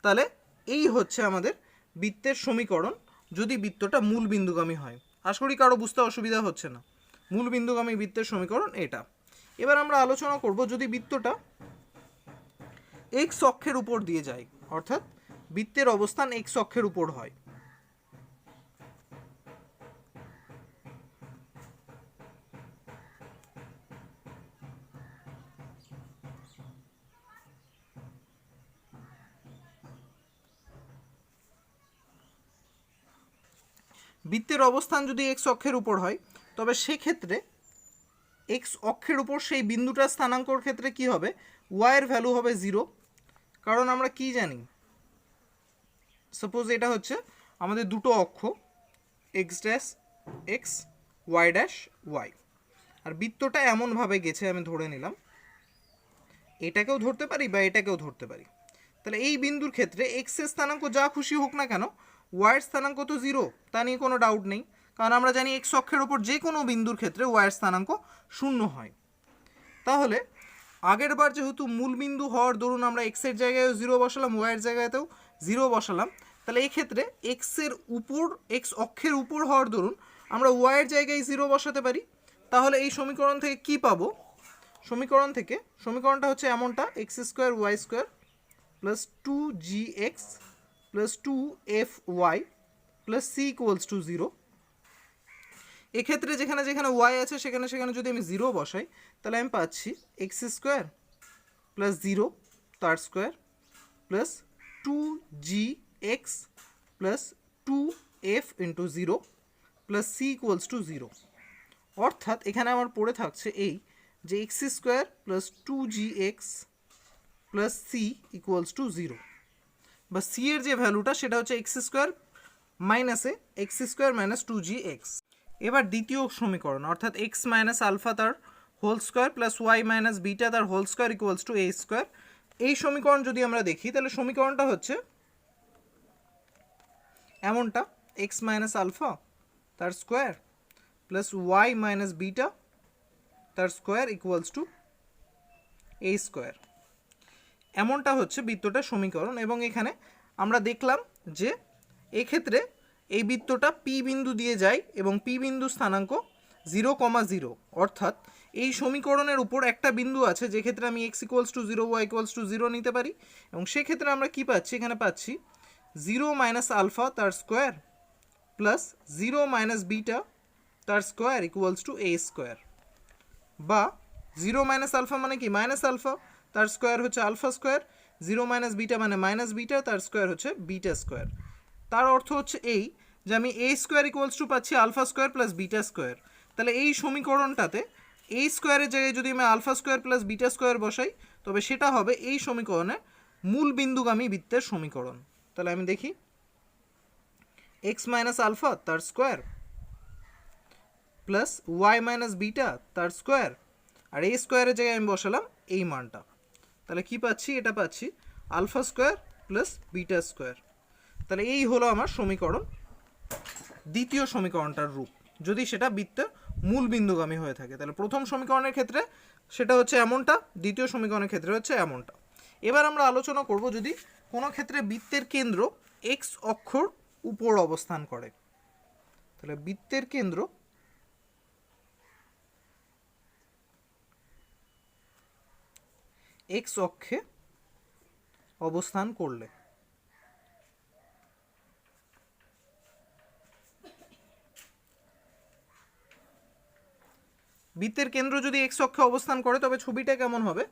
তাহলে এই হচ্ছে আমাদের বৃত্তের সমীকরণ যদি বৃত্তটা মূল বিন্দুগামী হয়। আশা করি কারো বুঝতে অসুবিধা হচ্ছে না। মূল বিন্দুগামী বৃত্তের সমীকরণ এটা। এবার আমরা আলোচনা করব যদি বৃত্তটা এক্স অক্ষের উপর দিয়ে যায়, অর্থাৎ বৃত্তের অবস্থান এক্স অক্ষের উপর হয়। বৃত্তের অবস্থান যদি এক্স অক্ষের উপর হয় তবে সেক্ষেত্রে এক্স অক্ষের উপর সেই বিন্দুটার স্থানাঙ্কর ক্ষেত্রে কি হবে? ওয়াইয়ের ভ্যালু হবে 0, কারণ আমরা কি জানি, সাপোজ এটা হচ্ছে আমাদের দুটো অক্ষ x dash x y dash y, আর বৃত্তটা এমনভাবে গেছে, আমি ধরে নিলাম এটাকেও ধরতে পারি বা এটাকেও ধরতে পারি, তাহলে এই বিন্দুর ক্ষেত্রে এক্সের স্থানাঙ্ক যা খুশি হোক না কেন, ওয়াইয়ের স্থানাঙ্ক তো 0, তা নিয়ে কোনো ডাউট নেই, কারণ আমরা জানি এক্স অক্ষের ওপর যে কোনো বিন্দুর ক্ষেত্রে ওয়াইয়ের স্থানাঙ্ক 0 হয়। তাহলে আগের বার যেহেতু মূল বিন্দু হওয়ার দরুন আমরা এক্সের জায়গায়ও 0 বসালাম, ওয়াইয়ের জায়গাতেও 0 বসালাম, তাহলে এই ক্ষেত্রে এক্সের উপর, এক্স অক্ষের উপর হওয়ার দরুন আমরা ওয়াইয়ের জায়গায় 0 বসাতে পারি। তাহলে এই সমীকরণ থেকে কি পাবো, সমীকরণটা হচ্ছে এমনটা, x square y square plus 2gx plus 2fy plus c equals to 0। এক্ষেত্রে যেখানে যেখানে ওয়াই আছে সেখানে সেখানে যদি আমি 0 বসাই, তাহলে আমি পাচ্ছি এক্স স্কোয়ার প্লাস 0 তার square plus 2gx plus 2f into 0 plus c equals to 0। অর্থাৎ এখানে আমার পড়ে থাকছে এই যে x square plus 2gx plus c equals to 0, বা সি এর যে ভ্যালুটা সেটা হচ্ছে এক্স স্কোয়ার মাইনাসে এক্স স্কোয়ার মাইনাস 2gx। এবার দ্বিতীয় সমীকরণ, অর্থাৎ এক্স মাইনাস আলফা তার whole square plus y minus beta তার whole square equals to a square, এই সমীকরণ যদি আমরা দেখি তাহলে সমীকরণটা হচ্ছে এমনটা, এক্স মাইনাস আলফা তার square plus y minus beta তার square equals to a square, এমনটা হচ্ছে বৃত্তটার সমীকরণ। এবং এখানে আমরা দেখলাম যে এক্ষেত্রে এই বৃত্তটা পি বিন্দু দিয়ে যায় এবং পি বিন্দু স্থানাঙ্ক 0,0, অর্থাৎ এই সমীকরণের উপর একটা বিন্দু আছে যে ক্ষেত্রে আমি x equals to 0 y equals to 0 নিতে পারি, এবং সেক্ষেত্রে আমরা কি পাচ্ছি, এখানে পাচ্ছি 0 মাইনাস আলফা তার স্কোয়ার প্লাস 0 মাইনাস বিটা তার square equals to a square, বা 0 মাইনাস আলফা মানে কি মাইনাস আলফা তার স্কোয়ার হচ্ছে আলফা স্কোয়ার, 0 মাইনাস বিটা মানে মাইনাস বিটা তার স্কোয়ার হচ্ছে বিটা স্কোয়ার। তার অর্থ হচ্ছে এই যে আমি এ স্কোয়ার ইকুয়ালস টু পাচ্ছি alpha square plus beta square. তাহলে এই সমীকরণটাতে এই স্কোয়ারের জায়গায় যদি আমি alpha square plus beta square বসাই, তবে সেটা হবে এই সমীকরণে মূল বিন্দুগামী বৃত্তের সমীকরণ। তাহলে আমি দেখি এক্স মাইনাস আলফা তার square plus y minus beta তার স্কোয়ার, আর এই স্কোয়ারের জায়গায় আমি বসালাম এই মানটা, তাহলে কি পাচ্ছি, এটা পাচ্ছি alpha square plus beta square. তাহলে এই হলো আমার সমীকরণ, দ্বিতীয় সমীকরণটার রূপ, যদি সেটা বৃত্তের মূল বিন্দুগামী হয়ে থাকে। তাহলে প্রথম সমীকরণের ক্ষেত্রে সেটা হচ্ছে এমনটা, দ্বিতীয় সমীকরণের ক্ষেত্রে হচ্ছে এমনটা। এবার আমরা আলোচনা করব যদি কোনো ক্ষেত্রে বৃত্তের কেন্দ্র এক্স অক্ষর উপর অবস্থান করে, তাহলে বৃত্তের কেন্দ্র এক্স অক্ষে অবস্থান করলে, বৃত্তের কেন্দ্র যদি এক্স অক্ষে অবস্থান করে তবে ছবিটা কেমন হবে,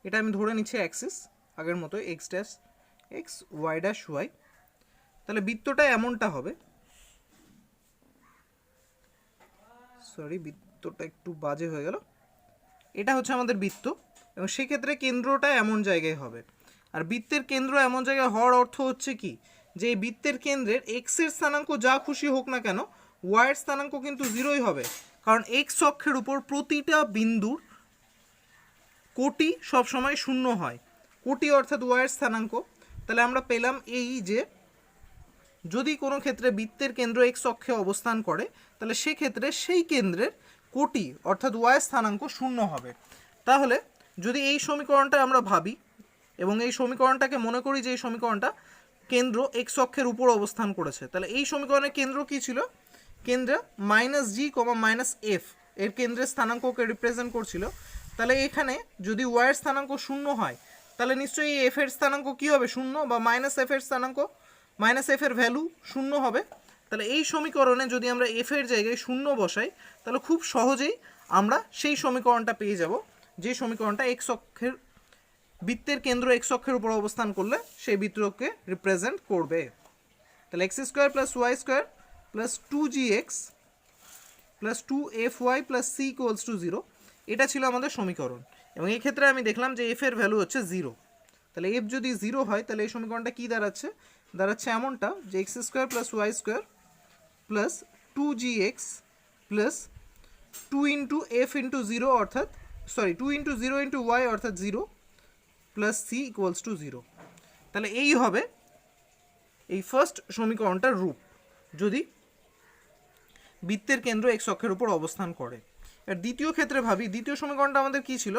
এটা আমি ধরে নিচ্ছি অ্যাক্সিস আগের মতো x dash x y dash y, তাহলে বৃত্তটা এমনটা হবে, সরি বৃত্তটা একটু বাজে হয়ে গেল, এটা হচ্ছে আমাদের বৃত্ত, এবং সেক্ষেত্রে কেন্দ্রটা এমন জায়গায় হবে। আর বৃত্তের কেন্দ্র এমন জায়গায় হওয়ার অর্থ হচ্ছে কি, যে এই বৃত্তের কেন্দ্রের এক্সের স্থানাঙ্ক যা খুশি হোক না কেন, ওয়াইয়ের স্থানাঙ্ক কিন্তু 0ই হবে, কারণ এক্স অক্ষের উপর প্রতিটা বিন্দুর কোটি সবসময় 0 হয়, কোটি অর্থাৎ ওয়াইয়ের স্থানাঙ্ক। তাহলে আমরা পেলাম এই যে যদি কোনো ক্ষেত্রে বৃত্তের কেন্দ্র এক্স অক্ষে অবস্থান করে, তাহলে সেক্ষেত্রে সেই কেন্দ্রের কোটি অর্থাৎ ওয়াইয়ের স্থানাঙ্ক 0 হবে। তাহলে যদি এই সমীকরণটা আমরা ভাবি এবং এই সমীকরণটাকে মনে করি যে এই সমীকরণটা কেন্দ্র এক্স অক্ষের উপর অবস্থান করেছে, তাহলে এই সমীকরণের কেন্দ্র কি ছিল, কেন্দ্রে minus g comma minus f এর কেন্দ্রের স্থানাঙ্ককে রিপ্রেজেন্ট করছিল। তাহলে এখানে যদি ওয়াইয়ের স্থানাঙ্ক 0 হয়, তাহলে নিশ্চয়ই এফ এর স্থানাঙ্ক কী হবে 0, বা মাইনাস এফ এর স্থানাঙ্ক মাইনাস এফ এর ভ্যালু 0 হবে। তাহলে এই সমীকরণে যদি আমরা এফ এর জায়গায় 0 বসাই, তাহলে খুব সহজেই আমরা সেই সমীকরণটা পেয়ে যাব, যে সমীকরণটা এক্স অক্ষের বৃত্তের কেন্দ্র এক্স অক্ষের উপর অবস্থান করলে সেই বৃত্তকে রিপ্রেজেন্ট করবে। তাহলে x square plus y square plus 2gx plus 2fy plus c equals to 0, এটা ছিল আমাদের সমীকরণ। এবং এই ক্ষেত্রে আমি দেখলাম যে এফ এর ভ্যালু হচ্ছে 0। তাহলে এফ যদি 0 হয় তাহলে এই সমীকরণটা কী দাঁড়াচ্ছে এমনটা যে x square plus y square plus 2gx plus 2 into f into 0 অর্থাৎ 2 ইন্টু 0 ইন্টু ওয়াই অর্থাৎ 0 প্লাস সি ইকুয়ালস টু 0। তাহলে এই হবে এই ফার্স্ট সমীকরণটার রূপ যদি বৃত্তের কেন্দ্র এক্স অক্ষের উপর অবস্থান করে। আর দ্বিতীয় ক্ষেত্রে ভাবি, দ্বিতীয় সমীকরণটা আমাদের কী ছিল?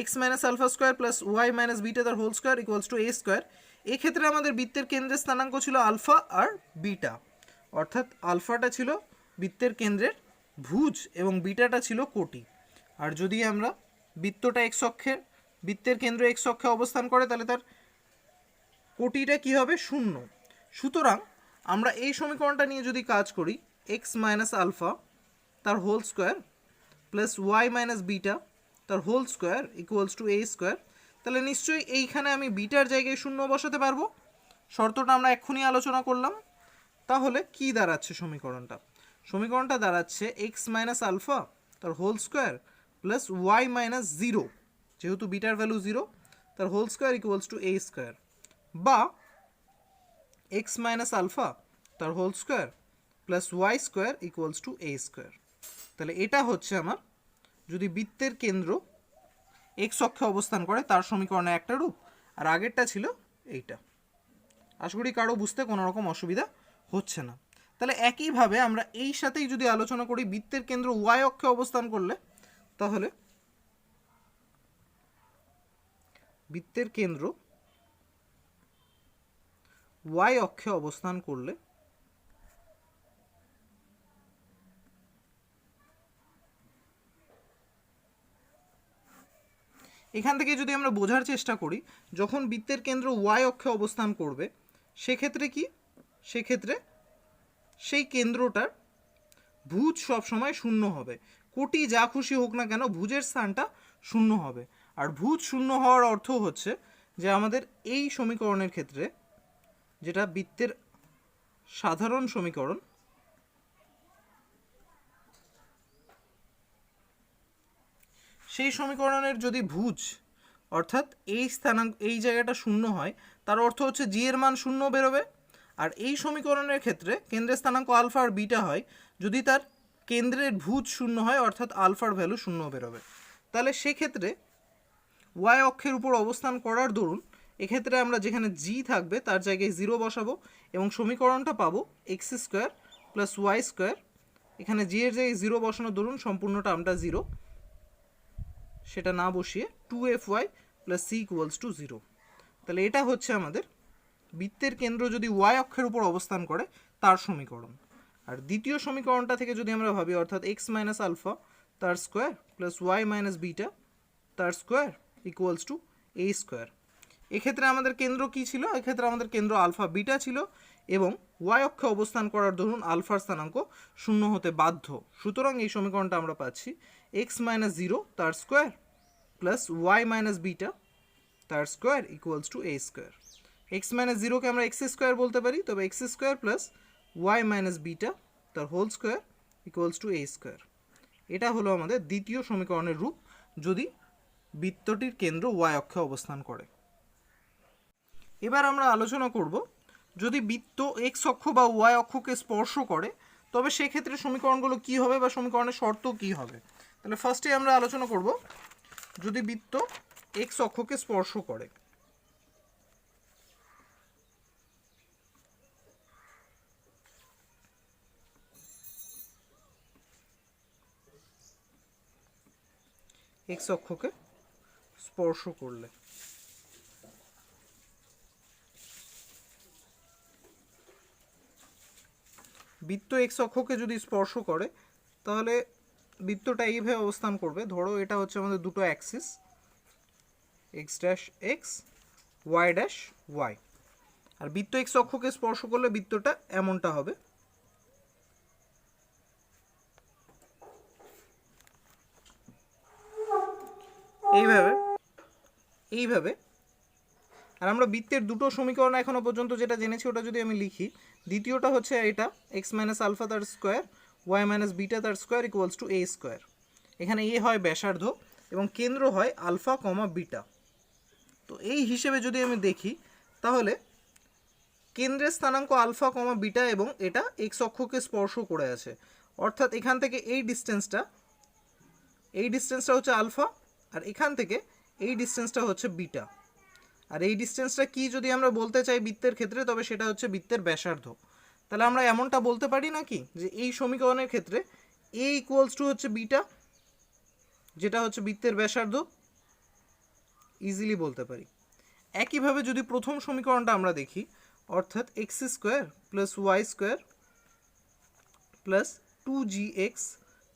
X minus alpha square plus y minus beta তার whole square equals to a square. এক্ষেত্রে আমাদের বৃত্তের কেন্দ্রের স্থানাঙ্ক ছিল আলফা আর বিটা, অর্থাৎ আলফাটা ছিল বৃত্তের কেন্দ্রের ভুজ এবং বিটাটা ছিল কোটি। আর যদি আমরা বৃত্তটা এক্স অক্ষের, বৃত্তের কেন্দ্র এক্স অক্ষে অবস্থান করে তাহলে তার কোটিটা কী হবে? 0। সুতরাং আমরা এই সমীকরণটা নিয়ে যদি কাজ করি, এক্স মাইনাস আলফা তার whole square plus y minus beta তার whole square equals to a square, তাহলে নিশ্চয়ই এইখানে আমি বিটার জায়গায় 0 বসাতে পারবো। শর্তটা আমরা এক্ষুনি আলোচনা করলাম। তাহলে কি দাঁড়াচ্ছে সমীকরণটা দাঁড়াচ্ছে এক্স মাইনাস আলফা তার whole square plus y minus 0, যেহেতু বিটার ভ্যালু 0, তার whole square equals to a square, বা এক্স মাইনাস আলফা তার whole square plus y square equals to a square. তাহলে এটা হচ্ছে আমার যদি বৃত্তের কেন্দ্র এক্স অক্ষে অবস্থান করে তার সমীকরণের একটা রূপ। আর আগেরটা ছিল এইটা। আশা করি কারো বুঝতে কোনো রকম অসুবিধা হচ্ছে না। তাহলে একইভাবে আমরা এই সাথেই যদি আলোচনা করি বৃত্তের কেন্দ্র ওয়াই অক্ষে অবস্থান করলে, তাহলে বৃত্তের কেন্দ্র ওয়াই অক্ষে অবস্থান করলে এখান থেকে যদি আমরা বোঝার চেষ্টা করি, যখন বৃত্তের কেন্দ্র ওয়াই অক্ষে অবস্থান করবে সেক্ষেত্রে কি? সেক্ষেত্রে সেই কেন্দ্রটার ভুজ সবসময় 0 হবে। কোটি যা খুশি হোক না কেন ভুজের স্থানটা 0 হবে। আর ভুজ 0 হওয়ার অর্থ হচ্ছে যে আমাদের এই সমীকরণের ক্ষেত্রে, যেটা বৃত্তের সাধারণ সমীকরণ, সেই সমীকরণের যদি ভুজ অর্থাৎ এই স্থানাঙ্ক এই জায়গাটা 0 হয়, তার অর্থ হচ্ছে জি এর মান 0 বেরোবে। আর এই সমীকরণের ক্ষেত্রে কেন্দ্রের স্থানাঙ্ক আলফা আর বিটা হয়, যদি তার কেন্দ্রের ভুজ 0 হয় অর্থাৎ আলফার ভ্যালু 0 বেরোবে। তাহলে সেক্ষেত্রে ওয়াই অক্ষের উপর অবস্থান করার দরুন এক্ষেত্রে আমরা যেখানে জি থাকবে তার জায়গায় 0 বসাবো এবং সমীকরণটা পাবো x square plus y square. এখানে জি এর জায়গায় 0 বসানোর দরুন সম্পূর্ণ টার্মটা 0, সেটা না বসিয়ে 2fy plus c equals to 0। তাহলে এটা হচ্ছে আমাদের বৃত্তের কেন্দ্র যদি ওয়াই অক্ষের উপর অবস্থান করে তার সমীকরণ। আর দ্বিতীয় সমীকরণটা থেকে যদি আমরা ভাবি, অর্থাৎ এক্স মাইনাস আলফা তার square plus y minus beta তার square equals to a square. এক্ষেত্রে আমাদের কেন্দ্র কি ছিল? এক্ষেত্রে আমাদের কেন্দ্র আলফা বিটা ছিল এবং ওয়াই অক্ষে অবস্থান করার দরুন আলফার স্থানাঙ্ক 0 হতে বাধ্য। সুতরাং এই সমীকরণটা আমরা পাচ্ছি এক্স মাইনাস 0 তার square plus y minus beta তার square equals to a square. X minus 0কে আমরা এক্স স্কোয়ার বলতে পারি, তবে x square plus y minus beta তার whole square equals to a square. এটা হলো আমাদের দ্বিতীয় সমীকরণের রূপ যদি বৃত্তটির কেন্দ্র ওয়াই অক্ষে অবস্থান করে। এবার আমরা আলোচনা করব যদি বৃত্ত এক্স অক্ষ বা ওয়াই অক্ষকে স্পর্শ করে তবে সেক্ষেত্রে সমীকরণগুলো কি হবে বা সমীকরণের শর্ত কি হবে। তাহলে ফার্স্টে আমরা আলোচনা করব যদি বৃত্ত এক্স অক্ষকে স্পর্শ করে। এক্স অক্ষকে স্পর্শ করলে বৃত্ত এক্স অক্ষকে যদি স্পর্শ করে তাহলে বৃত্তটা এইভাবে অবস্থান করবে। ধরো এটা হচ্ছে আমাদের দুটো axis, x dash x, y dash y. আর বৃত্ত এক্স অক্ষকে স্পর্শ করলে বৃত্তটা এমনটা হবে। এইভাবে। আর আমরা বৃত্তের দুটো সমীকরণ এখনো পর্যন্ত যেটা জেনেছি ওটা যদি আমি লিখি, দ্বিতীয়টা হচ্ছে এটা এক্স মাইনাস আলফা তার স্কোয়ার ওয়াই মাইনাস বিটা তার square equals to a square. এখানে এ হয় ব্যাসার্ধ এবং কেন্দ্র হয় আলফা কমা বিটা। তো এই হিসেবে যদি আমি দেখি তাহলে কেন্দ্রের স্থানাঙ্ক আলফা কমা বিটা এবং এটা এক্স অক্ষকে স্পর্শ করে আছে, অর্থাৎ এখান থেকে এই ডিস্টেন্সটা হচ্ছে আলফা, আর এখান থেকে এই ডিস্টেন্সটা হচ্ছে বিটা। আর এই ডিস্টেন্সটা কি যদি আমরা বলতে চাই বৃত্তের ক্ষেত্রে, তবে সেটা হচ্ছে বৃত্তের ব্যাসার্ধ। তাহলে আমরা এমনটা বলতে পারি নাকি যে এই সমীকরণের ক্ষেত্রে এ ইকুয়ালস টু হচ্ছে বিটা, যেটা হচ্ছে বৃত্তের ব্যাসার্ধ? ইজিলি বলতে পারি। একইভাবে যদি প্রথম সমীকরণটা আমরা দেখি, অর্থাৎ x square plus y square plus 2gx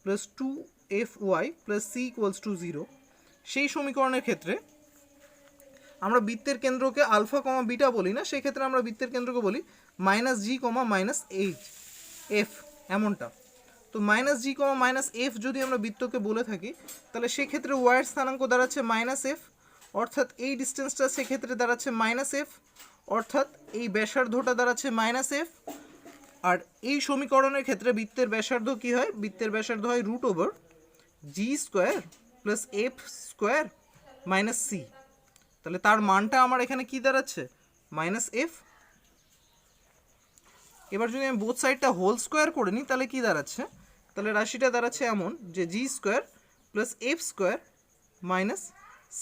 plus 2fy plus c equals to 0, সেই সমীকরণের ক্ষেত্রে আমরা বৃত্তের কেন্দ্রকে আলফা কমা বিটা বলি না, সেই ক্ষেত্রে আমরা বৃত্তের কেন্দ্রকে বলি minus g comma minus F, এমনটা। তো minus g comma minus F যদি আমরা বৃত্তকে বলে থাকি, তাহলে সেক্ষেত্রে ওয়াইয়ের স্থানাঙ্ক দাঁড়াচ্ছে মাইনাস এফ, অর্থাৎ এই ডিস্টেন্সটা সেক্ষেত্রে দাঁড়াচ্ছে মাইনাস এফ, অর্থাৎ এই ব্যাসার্ধটা দাঁড়াচ্ছে মাইনাস এফ। আর এই সমীকরণের ক্ষেত্রে বৃত্তের ব্যাসার্ধ কি হয়? বৃত্তের ব্যাসার্ধ হয় root over g square plus f square minus c. তাহলে তার মানটা আমার এখানে কি দাঁড়াচ্ছে? Minus f. এবার যদি আমি বোথ সাইডটা হোল স্কোয়ার করে নিই তাহলে কি দাঁড়াচ্ছে? তাহলে রাশিটা দাঁড়াচ্ছে এমন যে g square plus f square minus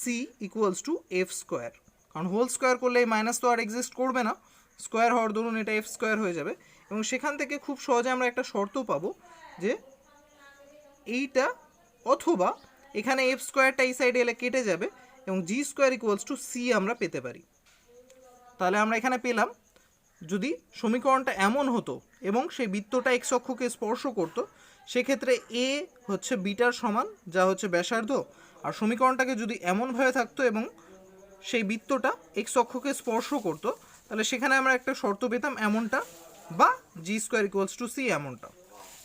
c equals to f square. কারণ হোল স্কোয়ার করলে এই মাইনাস তো আর এক্সিস্ট করবে না, স্কোয়ার হওয়ার দরুন এটা এফ স্কোয়ার হয়ে যাবে। এবং সেখান থেকে খুব সহজে আমরা একটা শর্ত পাবো যে এইটা অথবা এখানে এফ স্কোয়ারটা এই সাইডে এলে কেটে যাবে এবং জি স্কোয়ার ইকুয়ালস টু সি আমরা পেতে পারি। তাহলে আমরা এখানে পেলাম, যদি সমীকরণটা এমন হতো এবং সেই বৃত্তটা এক্স অক্ষকে স্পর্শ করত, সেক্ষেত্রে এ হচ্ছে বিটার সমান, যা হচ্ছে ব্যাসার্ধ। আর সমীকরণটাকে যদি এমনভাবে থাকতো এবং সেই বৃত্তটা এক্স অক্ষকে স্পর্শ করত, তাহলে সেখানে আমরা একটা শর্ত পেতাম এমনটা, বা জি স্কোয়ার ইকুয়ালস টু সি এমনটা।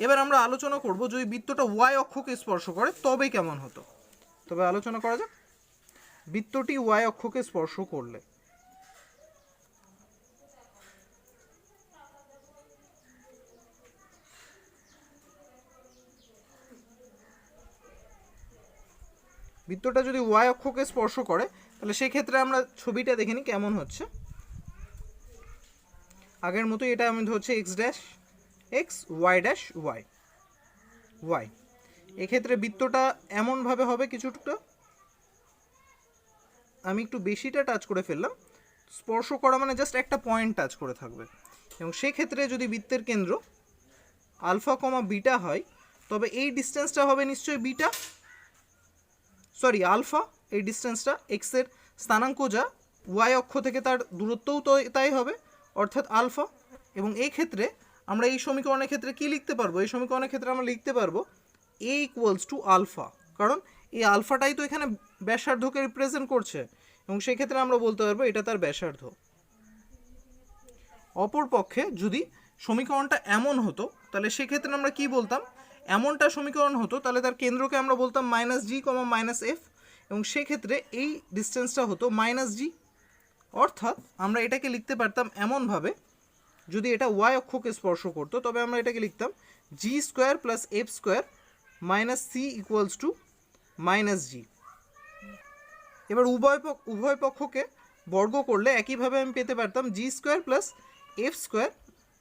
এবার আমরা আলোচনা করব যদি বৃত্তটা ওয়াই অক্ষকে স্পর্শ করে তবে কেমন হতো। তবে আলোচনা করা যাক বৃত্তটি ওয়াই অক্ষকে স্পর্শ করলে। বৃত্তটা যদি ওয়াই অক্ষকে স্পর্শ করে তাহলে সেক্ষেত্রে আমরা ছবিটা দেখে নিই কেমন হচ্ছে। আগের মতোই এটা আমি ধরছি x dash x y dash y y. এক্ষেত্রে বৃত্তটা এমনভাবে হবে কিছুটা, আমি একটু বেশিটা টাচ করে ফেললাম, স্পর্শ করা মানে জাস্ট একটা পয়েন্ট টাচ করে থাকবে। এবং সেক্ষেত্রে যদি বৃত্তের কেন্দ্র আলফা কমা বিটা হয়, তবে এই ডিস্টেন্সটা হবে নিশ্চয়ই বিটা, সরি আলফা। এই ডিস্টেন্সটা এক্সের স্থানাঙ্ক যা, ওয়াই অক্ষ থেকে তার দূরত্বও তো তাই হবে, অর্থাৎ আলফা। এবং এই ক্ষেত্রে আমরা এই সমীকরণের ক্ষেত্রে কি লিখতে পারবো? এই সমীকরণের ক্ষেত্রে আমরা লিখতে পারবো এ ইকুয়ালস টু আলফা, কারণ এই আলফাটাই তো এখানে ব্যাসার্ধকে রিপ্রেজেন্ট করছে, এবং সেক্ষেত্রে আমরা বলতে পারবো এটা তার ব্যাসার্ধ। অপরপক্ষে যদি সমীকরণটা এমন হতো তাহলে সেক্ষেত্রে আমরা কি বলতাম? এমনটা সমীকরণ হতো তাহলে তার কেন্দ্রকে আমরা বলতাম minus g comma minus f, এবং সেক্ষেত্রে এই ডিস্টেন্সটা হতো মাইনাস জি। অর্থাৎ আমরা এটাকে লিখতে পারতাম এমনভাবে, যদি এটা ওয়াই অক্ষকে স্পর্শ করতো তবে আমরা এটাকে লিখতাম g square plus f square minus c equals to minus g. এবার উভয় পক্ষকে বর্গ করলে একইভাবে আমি পেতে পারতাম g square plus f square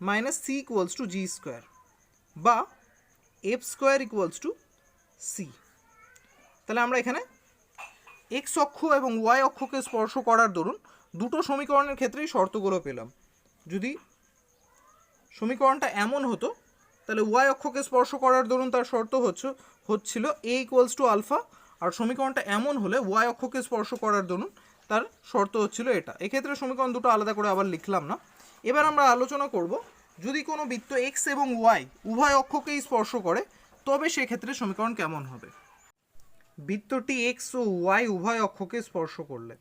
minus c equals to g square, বা f square equals to c. তাহলে আমরা এখানে এক্স অক্ষ এবং ওয়াই অক্ষকে স্পর্শ করার দরুন দুটো সমীকরণের ক্ষেত্রেই শর্তগুলো পেলাম। যদি সমীকরণটা এমন হতো তাহলে ওয়াই অক্ষকে স্পর্শ করার দরুন তার শর্ত হচ্ছিল এ ইকুয়ালস টু আলফা, আর সমীকরণটা এমন হলে ওয়াই অক্ষকে স্পর্শ করার দরুন তার শর্ত হচ্ছিল এটা। এক্ষেত্রে সমীকরণ দুটো আলাদা করে আবার লিখলাম না। এবার আমরা আলোচনা করব যদি কোনো বৃত্ত এক্স এবং ওয়াই উভয় অক্ষকেই স্পর্শ করে তবে সেক্ষেত্রে সমীকরণ কেমন হবে। বৃত্তটি এক্স ও ওয়াই উভয় অক্ষকে স্পর্শ করলে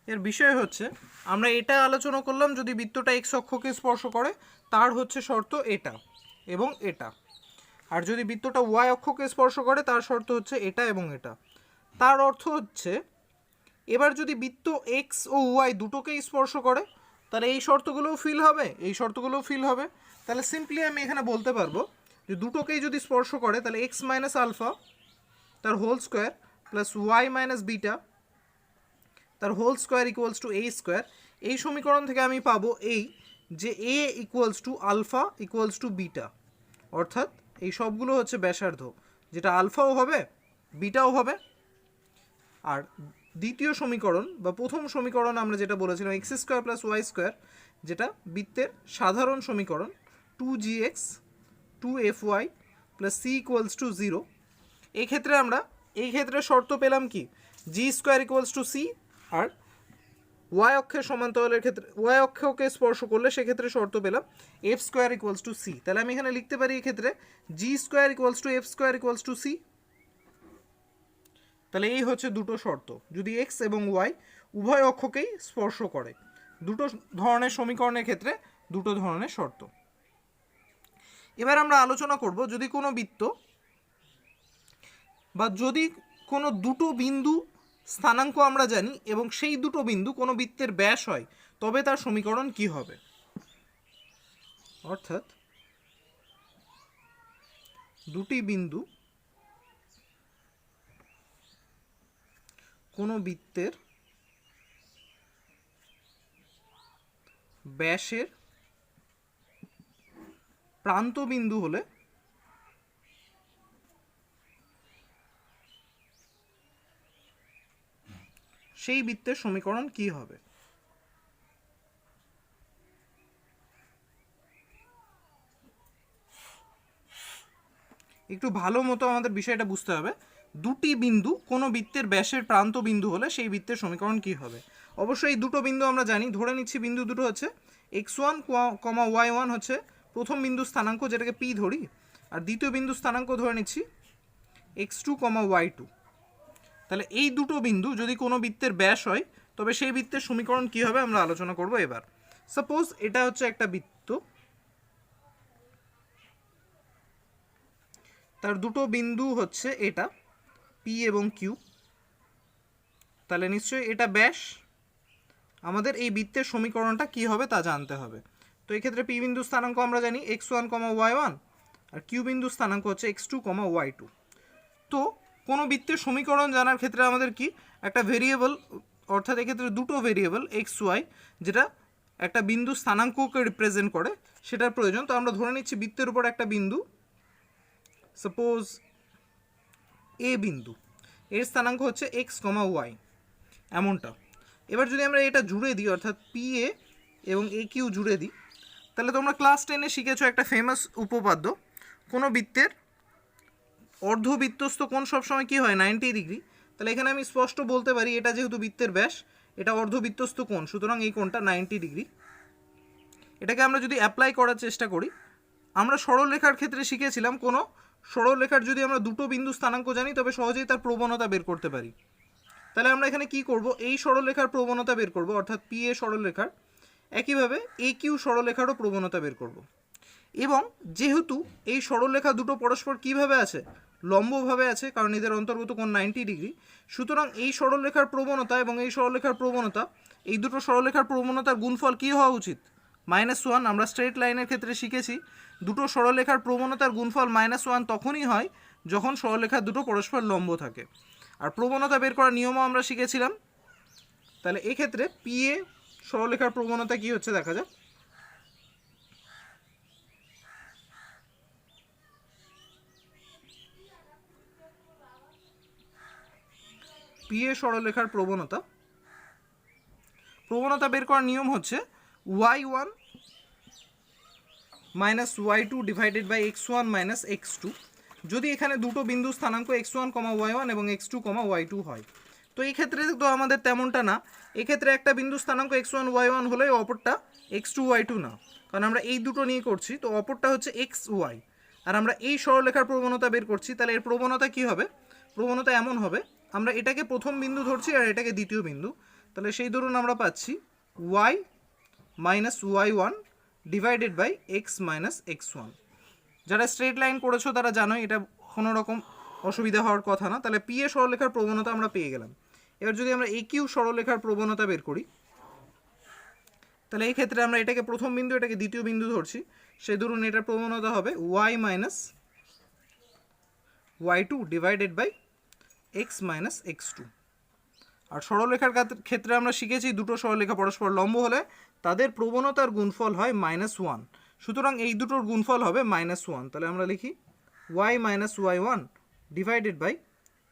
এর বিষয় হচ্ছে আমরা এটা আলোচনা করলাম, যদি বৃত্তটা এক্স অক্ষকে স্পর্শ করে তার হচ্ছে শর্ত এটা এবং এটা, আর যদি বৃত্তটা ওয়াই অক্ষকে স্পর্শ করে তার শর্ত হচ্ছে এটা এবং এটা। তার অর্থ হচ্ছে এবার যদি বৃত্ত এক্স ও ওয়াই দুটোকেই স্পর্শ করে তাহলে এই শর্তগুলোও ফিল হবে, এই শর্তগুলোও ফিল হবে। তাহলে সিম্পলি আমি এখানে বলতে পারবো যে দুটোকেই যদি স্পর্শ করে তাহলে এক্স মাইনাস আলফা তার whole square plus y minus beta তার whole square equals to a square. এই সমীকরণ থেকে আমি পাবো এই যে a equals to alpha equals to beta, অর্থাৎ এই সবগুলো হচ্ছে ব্যাসার্ধ, যেটা আলফাও হবে বিটাও হবে। আর দ্বিতীয় সমীকরণ বা প্রথম সমীকরণ আমরা যেটা বলেছিলাম x square plus y square, যেটা বৃত্তের সাধারণ সমীকরণ 2gx 2fy plus c equals to 0। এই ক্ষেত্রে শর্ত পেলাম কি, g square equals to c, আর ওয়াই অক্ষের সমান্তরালের ক্ষেত্রে ওয়াই অক্ষকে স্পর্শ করলে সেক্ষেত্রে শর্ত পেলাম f square equals to c. তাহলে আমি এখানে লিখতে পারি এক্ষেত্রে g square equals to f square equals to c. তাহলে এই হচ্ছে দুটো শর্ত যদি এক্স এবং ওয়াই উভয় অক্ষকেই স্পর্শ করে। দুটো ধরনের সমীকরণের ক্ষেত্রে দুটো ধরনের শর্ত। এবার আমরা আলোচনা করব যদি কোনো বৃত্ত বা যদি কোনো দুটো বিন্দু স্থানাঙ্ক আমরা জানি এবং সেই দুটো বিন্দু কোনো বৃত্তের ব্যাস হয় তবে তার সমীকরণ কি হবে। অর্থাৎ দুটি বিন্দু কোনো বৃত্তের ব্যাসের প্রান্ত বিন্দু হলে সেই বৃত্তের সমীকরণ কি হবে। একটু ভালো মতো আমাদের বিষয়টা বুঝতে হবে। দুটি বিন্দু কোনো বৃত্তের ব্যাসের প্রান্ত বিন্দু হলে সেই বৃত্তের সমীকরণ কি হবে। অবশ্যই এই দুটো বিন্দু আমরা জানি, ধরে নিচ্ছি বিন্দু দুটো হচ্ছে x1, y1 হচ্ছে প্রথম বিন্দু স্থানাঙ্ক যেটাকে পি ধরি, আর দ্বিতীয় বিন্দু স্থানাঙ্ক ধরে নিচ্ছি x2, y2। তাহলে এই দুটো বিন্দু যদি কোনো বৃত্তের ব্যাস হয় তবে সেই বৃত্তের সমীকরণ কি হবে আমরা আলোচনা করব। এবার সাপোজ এটা হচ্ছে একটা বৃত্ত, তার দুটো বিন্দু হচ্ছে এটা পি এবং কিউ, তাহলে নিশ্চয়ই এটা ব্যাস। আমাদের এই বৃত্তের সমীকরণটা কি হবে তা জানতে হবে। তো এক্ষেত্রে পি বিন্দু স্থানাঙ্ক আমরা জানি x1, y1, আর কিউ বিন্দু স্থানাঙ্ক হচ্ছে x2, y2। তো কোনো বৃত্তের সমীকরণ জানার ক্ষেত্রে আমাদের কি একটা ভেরিয়েবল, অর্থাৎ এক্ষেত্রে দুটো ভেরিয়েবল এক্স ওয়াই যেটা একটা বিন্দু স্থানাঙ্ককে রিপ্রেজেন্ট করে সেটার প্রয়োজন। তো আমরা ধরে নিচ্ছি বৃত্তের উপর একটা বিন্দু, সাপোজ এ বিন্দু, এর স্থানাঙ্ক হচ্ছে এক্স, ওয়াই এমনটা। এবার যদি আমরা এটা জুড়ে দিই অর্থাৎ পি এ এবং এ কিউ জুড়ে দিই, তাহলে তোমরা ক্লাস 10-এ শিখেছো একটা ফেমাস উপপাদ্য, কোনো বৃত্তের অর্ধবৃত্তস্থ কোণ সবসময় কী হয় 90 ডিগ্রি। তাহলে এখানে আমি স্পষ্ট বলতে পারি এটা যেহেতু বৃত্তের ব্যাস এটা অর্ধবৃত্তস্থ কোণ, সুতরাং এই কোণটা 90 ডিগ্রি। এটাকে আমরা যদি অ্যাপ্লাই করার চেষ্টা করি, আমরা সরলরেখার ক্ষেত্রে শিখেছিলাম কোনো সরলরেখার যদি আমরা দুটো বিন্দু স্থানাঙ্ক জানি তবে সহজেই তার প্রবণতা বের করতে পারি। তাহলে আমরা এখানে কি করব, এই সরলরেখার প্রবণতা বের করব অর্থাৎ পি এ সরলরেখার, একইভাবে এ কিউ সরলরেখারও প্রবণতা বের করব। এবং যেহেতু এই সরলরেখা দুটো পরস্পর কিভাবে আছে, লম্বভাবে আছে, কারণ এদের অন্তর্গত কোণ 90 ডিগ্রি, সুতরাং এই সরলরেখার প্রবণতা এবং এই সরলরেখার প্রবণতা, এই দুটো সরলরেখার প্রবণতার গুণফল কী হওয়া উচিত -1। আমরা স্ট্রেট লাইনের ক্ষেত্রে শিখেছি দুটো সরলরেখার প্রবণতার গুণফল -1 তখনই হয় যখন সরলরেখা দুটো পরস্পর লম্ব থাকে। আর প্রবণতা বের করার নিয়মও আমরা শিখেছিলাম। তাহলে এক্ষেত্রে পি এ সরলরেখার প্রবণতা কি হচ্ছে দেখা যাক। পি এ সরলরেখার প্রবণতা বের করার নিয়ম হচ্ছে y1 minus y2 divided by x1 minus x2, যদি এখানে দুটো বিন্দু স্থানাঙ্ক x1, y1 এবং x2, y2 হয়। তো এই ক্ষেত্রে তো আমাদের তেমনটা না, এক্ষেত্রে একটা বিন্দু স্থানাঙ্ক x1, y1 হলে অপরটা x2, y2 না, কারণ আমরা এই দুটো নিয়ে করছি। তো অপরটা হচ্ছে x, y, আর আমরা এই সরলরেখার প্রবণতা বের করছি। তাহলে এর প্রবণতা কি হবে, প্রবণতা এমন হবে, আমরা এটাকে প্রথম বিন্দু ধরছি আর এটাকে দ্বিতীয় বিন্দু, তাহলে সেই ধরুন আমরা পাচ্ছি y minus y one divided by x minus x one. যারা স্ট্রেট লাইন করেছো তারা জানোই এটা কোনো রকম অসুবিধা হওয়ার কথা না। তাহলে পি এ সরলরেখার প্রবণতা আমরা পেয়ে গেলাম। এবার যদি আমরা এ কিউ সরলরেখার প্রবণতা বের করি, তাহলে এই ক্ষেত্রে আমরা এটাকে প্রথম বিন্দু, এটাকে দ্বিতীয় বিন্দু ধরছি। সেই ধরুন এটার প্রবণতা হবে y minus y two divided by x minus x two. আর সরলরেখার ক্ষেত্রে আমরা শিখেছি দুটো সরলরেখা পরস্পর লম্ব হলে তাদের প্রবণতার গুণফল হয় মাইনাস ওয়ান। সুতরাং এই দুটোর গুণফল হবে মাইনাস ওয়ান। তাহলে আমরা লিখি y minus y one divided by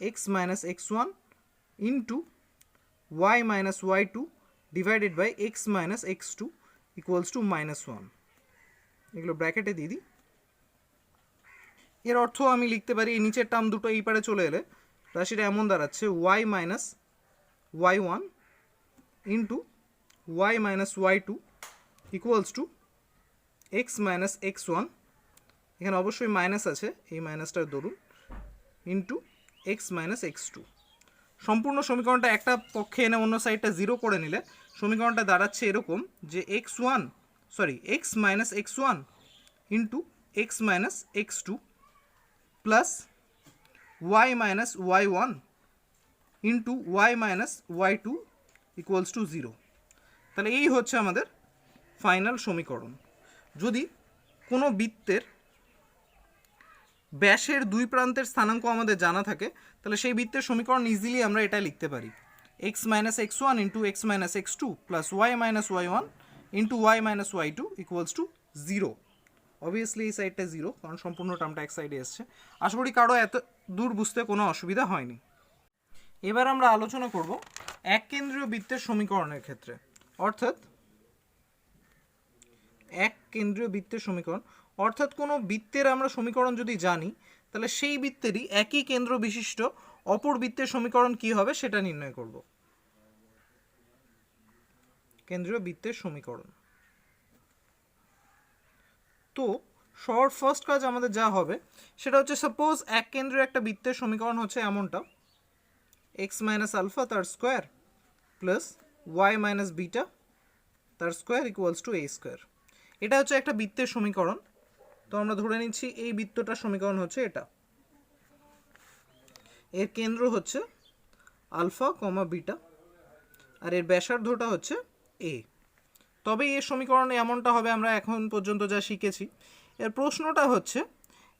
x minus x one into y minus y two divided by x minus x two equals to minus one. এগুলো ব্র্যাকেটে দিয়ে দিই। এর অর্থ আমি লিখতে পারি এই নিচের টার্ম দুটো এই পারে চলে এলে রাশিটা এমন দাঁড়াচ্ছে y minus y one into y minus y two equals to x minus x one, এখানে অবশ্যই মাইনাস আছে, এই মাইনাসটার দরুন, into x minus x two. সম্পূর্ণ সমীকরণটা একটা পক্ষে এনে অন্য সাইডটা জিরো করে নিলে সমীকরণটা দাঁড়াচ্ছে এরকম যে x minus x one into x minus x two plus y minus y one into y minus y two equals to zero. তাহলে এই হচ্ছে আমাদের ফাইনাল সমীকরণ। যদি কোনো বৃত্তের ব্যাসের দুই প্রান্তের স্থানাঙ্ক আমাদের জানা থাকে তাহলে সেই বৃত্তের সমীকরণ ইজিলি আমরা এটা লিখতে পারি x minus x one into x minus x two plus y minus y one into y minus y two equals to zero. Obviously এই সাইডটা জিরো, কারণ সম্পূর্ণ টার্মটা এক সাইডে এসছে। আশা করি কারো এত দূর বুঝতে কোনো অসুবিধা হয়নি। এবার আমরা আলোচনা করব এক কেন্দ্রীয় বৃত্তের সমীকরণের ক্ষেত্রে, অর্থাৎ এক কেন্দ্রীয় বৃত্তের সমীকরণ অর্থাৎ কোনো বৃত্তের আমরা সমীকরণ যদি জানি তাহলে সেই বৃত্তেরই একই কেন্দ্র বিশিষ্ট অপর বৃত্তের সমীকরণ কি হবে সেটা নির্ণয় করব। কেন্দ্রীয় বৃত্তের সমীকরণ। তো শর্ট ফার্স্ট কাজ আমাদের যা হবে সেটা হচ্ছে, সাপোজ এক কেন্দ্রীয় একটা বৃত্তের সমীকরণ হচ্ছে এমনটা এক্স মাইনাস আলফা তার square plus y minus beta তার square equals to a square. এটা হচ্ছে একটা বৃত্তের সমীকরণ। তো আমরা ধরে নিচ্ছি এই বৃত্তটার সমীকরণ হচ্ছে এটা, এর কেন্দ্র হচ্ছে আলফা কমা বিটা আর এর ব্যাসার্ধটা হচ্ছে এ। তবে এর সমীকরণে এমনটা হবে আমরা এখন পর্যন্ত যা শিখেছি। এর প্রশ্নটা হচ্ছে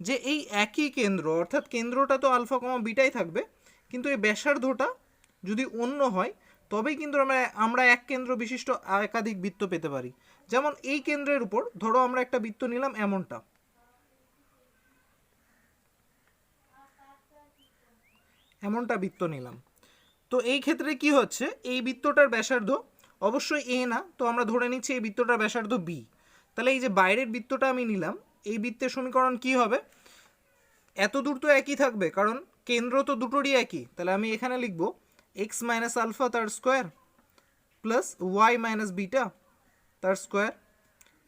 যে এই একই কেন্দ্র অর্থাৎ কেন্দ্রটা তো আলফা কমা বিটাই থাকবে, কিন্তু এই ব্যাসার্ধটা যদি অন্য হয় তবেই কিন্তু আমরা এক কেন্দ্র বিশিষ্ট একাধিক বৃত্ত পেতে পারি। যেমন এই কেন্দ্রের উপর ধরো আমরা একটা বৃত্ত নিলাম এমনটা বৃত্ত নিলাম। তো এই ক্ষেত্রে কি হচ্ছে, এই বৃত্তটার ব্যাসার্ধ অবশ্যই এ না, তো আমরা ধরে নিচ্ছি এই বৃত্তটার ব্যাসার্ধ বি। তাহলে এই যে বাইরের বৃত্তটা আমি নিলাম, এই বৃত্তের সমীকরণ কি হবে, এত দূর তো একই থাকবে কারণ কেন্দ্র তো দুটোরই একই। তাহলে আমি এখানে লিখব এক্স মাইনাস আলফা তার square plus y minus beta তার স্কোয়ার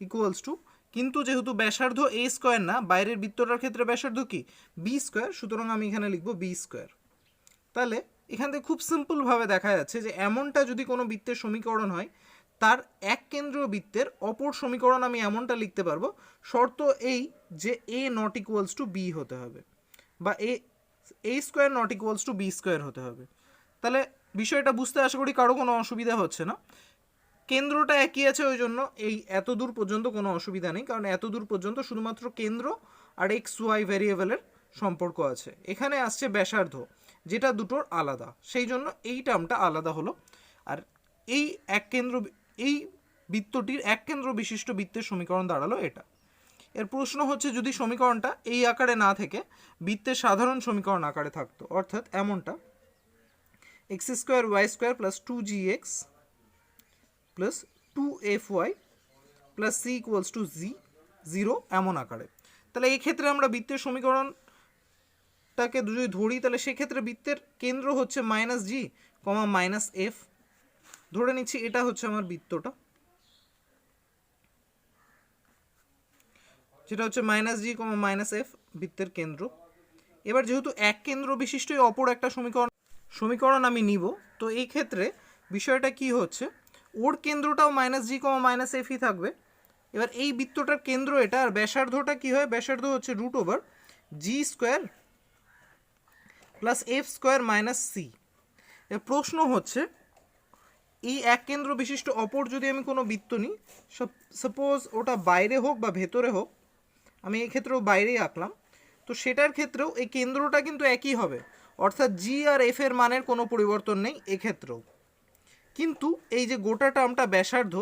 ইকুয়ালস টু, কিন্তু যেহেতু ব্যাসার্ধ এ স্কোয়ার না, বাইরের বৃত্তটার ক্ষেত্রে ব্যাসার্ধ কি বি স্কোয়ার, সুতরাং আমি এখানে লিখব বি স্কোয়ার। তাহলে এখান থেকে খুব সিম্পলভাবে দেখা যাচ্ছে যে এমনটা যদি কোনো বৃত্তের সমীকরণ হয় তার এক কেন্দ্রীয় বৃত্তের অপর সমীকরণ আমি এমনটা লিখতে পারবো, শর্ত এই যে a not equals to b হতে হবে বা a square not equals to b square হতে হবে। তাহলে বিষয়টা বুঝতে আশা করি কারো কোনো অসুবিধা হচ্ছে না। কেন্দ্রটা একই আছে, ওই জন্য এই এত দূর পর্যন্ত কোনো অসুবিধা নেই, কারণ এত দূর পর্যন্ত শুধুমাত্র কেন্দ্র আর এক্স ওয়াই ভ্যারিয়েবলের সম্পর্ক আছে। এখানে আসছে ব্যাসার্ধ যেটা দুটোর আলাদা, সেই জন্য এই টার্মটা আলাদা হলো। আর এই বৃত্তটির এক কেন্দ্র বিশিষ্ট বৃত্তের সমীকরণ দাঁড়ালো এটা। এর প্রশ্ন হচ্ছে যদি সমীকরণটা এই আকারে না থেকে বৃত্তের সাধারণ সমীকরণ আকারে থাকতো, অর্থাৎ এমনটা x square y square plus two g x plus two f y plus c equals to zero এমন আকারে, তাহলে এই ক্ষেত্রে আমরা বৃত্তের সমীকরণটাকে যদি ধরি তাহলে সেক্ষেত্রে বৃত্তের কেন্দ্র হচ্ছে minus g comma minus F. ধরে নিচ্ছি এটা হচ্ছে আমার বৃত্তটা, যেটা হচ্ছে minus g comma minus F বৃত্তের কেন্দ্র। এবার যেহেতু এক কেন্দ্র বিশিষ্টই অপর একটা সমীকরণ আমি নিব, তো এই ক্ষেত্রে বিষয়টা কি হচ্ছে, ওর কেন্দ্রটাও minus g comma minus FE থাকবে। এবার এই বৃত্তটার কেন্দ্র এটা, আর ব্যাসার্ধটা কি হয়, ব্যাসার্ধ হচ্ছে root over g square plus f square minus c. এর প্রশ্ন হচ্ছে এই এক কেন্দ্র বিশিষ্ট অপর যদি আমি কোনো বৃত্ত নিই, সাপোজ ওটা বাইরে হোক বা ভেতরে হোক, আমি এই ক্ষেত্রেও বাইরেই আঁকলাম, তো সেটার ক্ষেত্রেও এই কেন্দ্রটা কিন্তু একই হবে, অর্থাৎ জি আর এফ এর মানের কোনো পরিবর্তন নেই এক্ষেত্রেও। কিন্তু এই যে গোটা টার্মটা ব্যাসার্ধ,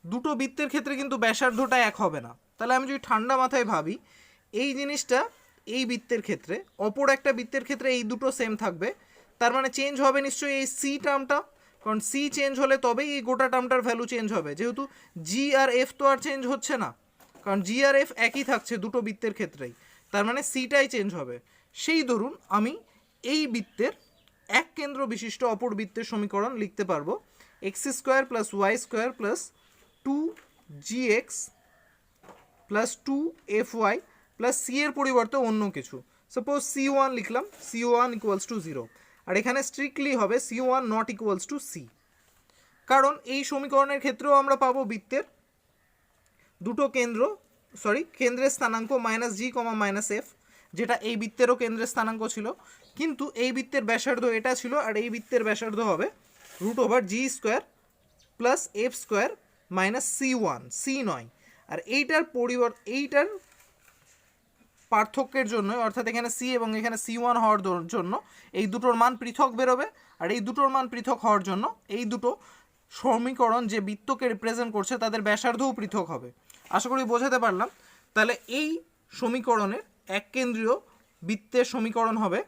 দুটো বৃত্তের ক্ষেত্রে কিন্তু ব্যাসার্ধটা এক হবে না। তাহলে আমি যদি ঠান্ডা মাথায় ভাবি এই জিনিসটা, এই বৃত্তের ক্ষেত্রে অপর একটা বৃত্তের ক্ষেত্রে এই দুটো সেম থাকবে, তার মানে চেঞ্জ হবে নিশ্চয়ই এই সি টার্মটা, কারণ সি চেঞ্জ হলে তবেই এই গোটা টার্মটার ভ্যালু চেঞ্জ হবে, যেহেতু জি আর এফ তো আর চেঞ্জ হচ্ছে না, কারণ জি আর এফ একই থাকছে দুটো বৃত্তের ক্ষেত্রেই, তার মানে সিটাই চেঞ্জ হবে। সেই ধরুন আমি এই বৃত্তের এক কেন্দ্র বিশিষ্ট অপর বৃত্তের সমীকরণ লিখতে পারবো x square plus y square plus 2gx plus 2fy plus c এর পরিবর্তে অন্য কিছু, সাপোজ c1 লিখলাম, c1 ইকুয়ালস টু 0, আর এখানে স্ট্রিক্টলি হবে c1 not equals two c, কারণ এই সমীকরণের ক্ষেত্রেও আমরা পাবো বৃত্তের দুটো কেন্দ্রের স্থানাঙ্ক minus g comma minus F, যেটা এই বৃত্তেরও কেন্দ্রের স্থানাঙ্ক ছিল, কিন্তু এই বৃত্তের ব্যাসার্ধ এটা ছিল, আর এই বৃত্তের ব্যাসার্ধ হবে root over g square plus f square minus c1, c নয়। আর এইটার পার্থক্যের জন্য, অর্থাৎ এখানে সি এবং এখানে c1 হওয়ার জন্য এই দুটোর মান পৃথক বেরোবে, আর এই দুটোর মান পৃথক হওয়ার জন্য এই দুটো সমীকরণ যে বৃত্তকে রিপ্রেজেন্ট করছে তাদের ব্যাসার্ধও পৃথক হবে। আশা করি বোঝাতে পারলাম। তাহলে এই সমীকরণের এক কেন্দ্রীয় বৃত্তের সমীকরণ হবে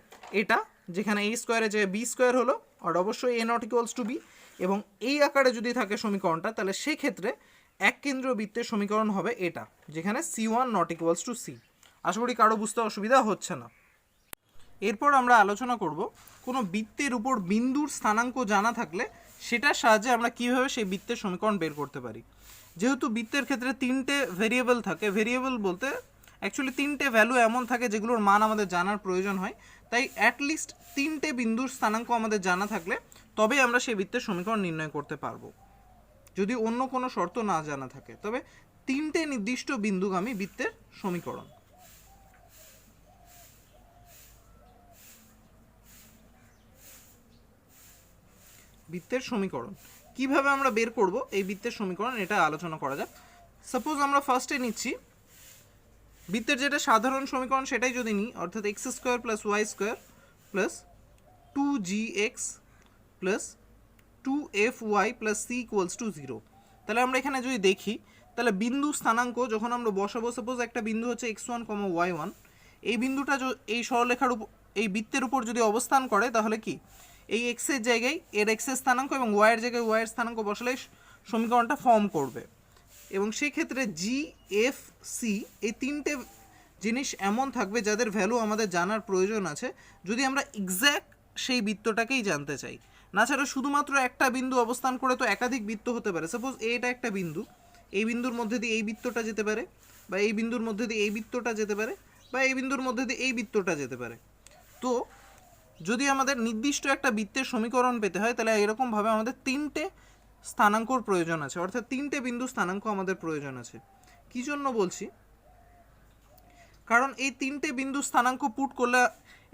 এটা, যেখানে a স্কোয়ারে যে বি স্কোয়ার হলো, আর অবশ্যই a not equals to b, এবং এই আকারে যদি থাকে সমীকরণটা, তাহলে সেক্ষেত্রে এক কেন্দ্রীয় বৃত্তের সমীকরণ হবে এটা, যেখানে c1 not equals two c। আশা করি কারো বুঝতে অসুবিধা হচ্ছে না। এরপর আমরা আলোচনা করব কোনো বৃত্তের উপর বিন্দুর স্থানাঙ্ক জানা থাকলে সেটার সাহায্যে আমরা কীভাবে সেই বৃত্তের সমীকরণ বের করতে পারি। যেহেতু বৃত্তের ক্ষেত্রে তিনটে ভেরিয়েবল থাকে, ভেরিয়েবল বলতে অ্যাকচুয়ালি তিনটে ভ্যালু এমন থাকে যেগুলোর মান আমাদের জানার প্রয়োজন হয়, তাই অ্যাটলিস্ট তিনটে বিন্দুর স্থানাঙ্ক আমাদের জানা থাকলে তবেই আমরা সেই বৃত্তের সমীকরণ নির্ণয় করতে পারবো, যদি অন্য কোনো শর্ত না জানা থাকে। তবে তিনটে নির্দিষ্ট বিন্দুগামী বৃত্তের সমীকরণ। বৃত্তের সমীকরণ কিভাবে আমরা বের করব এই বৃত্তের সমীকরণ, এটা আলোচনা করা যাক। সাপোজ আমরা ফার্স্টে নিচ্ছি বৃত্তের যেটা সাধারণ সমীকরণ সেটাই যদি নিই, অর্থাৎ x square plus y square plus 2gx plus 2fy plus c equals to 0। তাহলে আমরা এখানে যদি দেখি, তাহলে বিন্দু স্থানাঙ্ক যখন আমরা বসাবো, সাপোজ একটা বিন্দু হচ্ছে x1, y1, এই বিন্দুটা এই সরলরেখার উপর, এই বৃত্তের উপর যদি অবস্থান করে, তাহলে কি এই এক্সের জায়গায় এর এক্সের স্থানাঙ্ক এবং ওয়াইয়ের জায়গায় ওয়াইয়ের স্থানাঙ্ক বসালে সমীকরণটা ফর্ম করবে। এবং সেই ক্ষেত্রে জি এফ সি এই তিনটে জিনিস এমন থাকবে যাদের ভ্যালু আমাদের জানার প্রয়োজন আছে যদি আমরা এক্স্যাক্ট সেই বৃত্তটাকেই জানতে চাই। না ছাড়া শুধুমাত্র একটা বিন্দু অবস্থান করে তো একাধিক বৃত্ত হতে পারে। সাপোজ এটা একটা বিন্দু, এই বিন্দুর মধ্যে দিয়ে এই বৃত্তটা যেতে পারে, বা এই বিন্দুর মধ্যে দিয়ে এই বৃত্তটা যেতে পারে, বা এই বিন্দুর মধ্যে দিয়ে এই বৃত্তটা যেতে পারে। তো যদি আমাদের নির্দিষ্ট একটা বৃত্তের সমীকরণ পেতে হয়, তাহলে এরকমভাবে আমাদের তিনটে স্থানাঙ্কর প্রয়োজন আছে, অর্থাৎ তিনটে বিন্দু স্থানাঙ্ক আমাদের প্রয়োজন আছে। কী জন্য বলছি, কারণ এই তিনটে বিন্দু স্থানাঙ্ক পুট করলে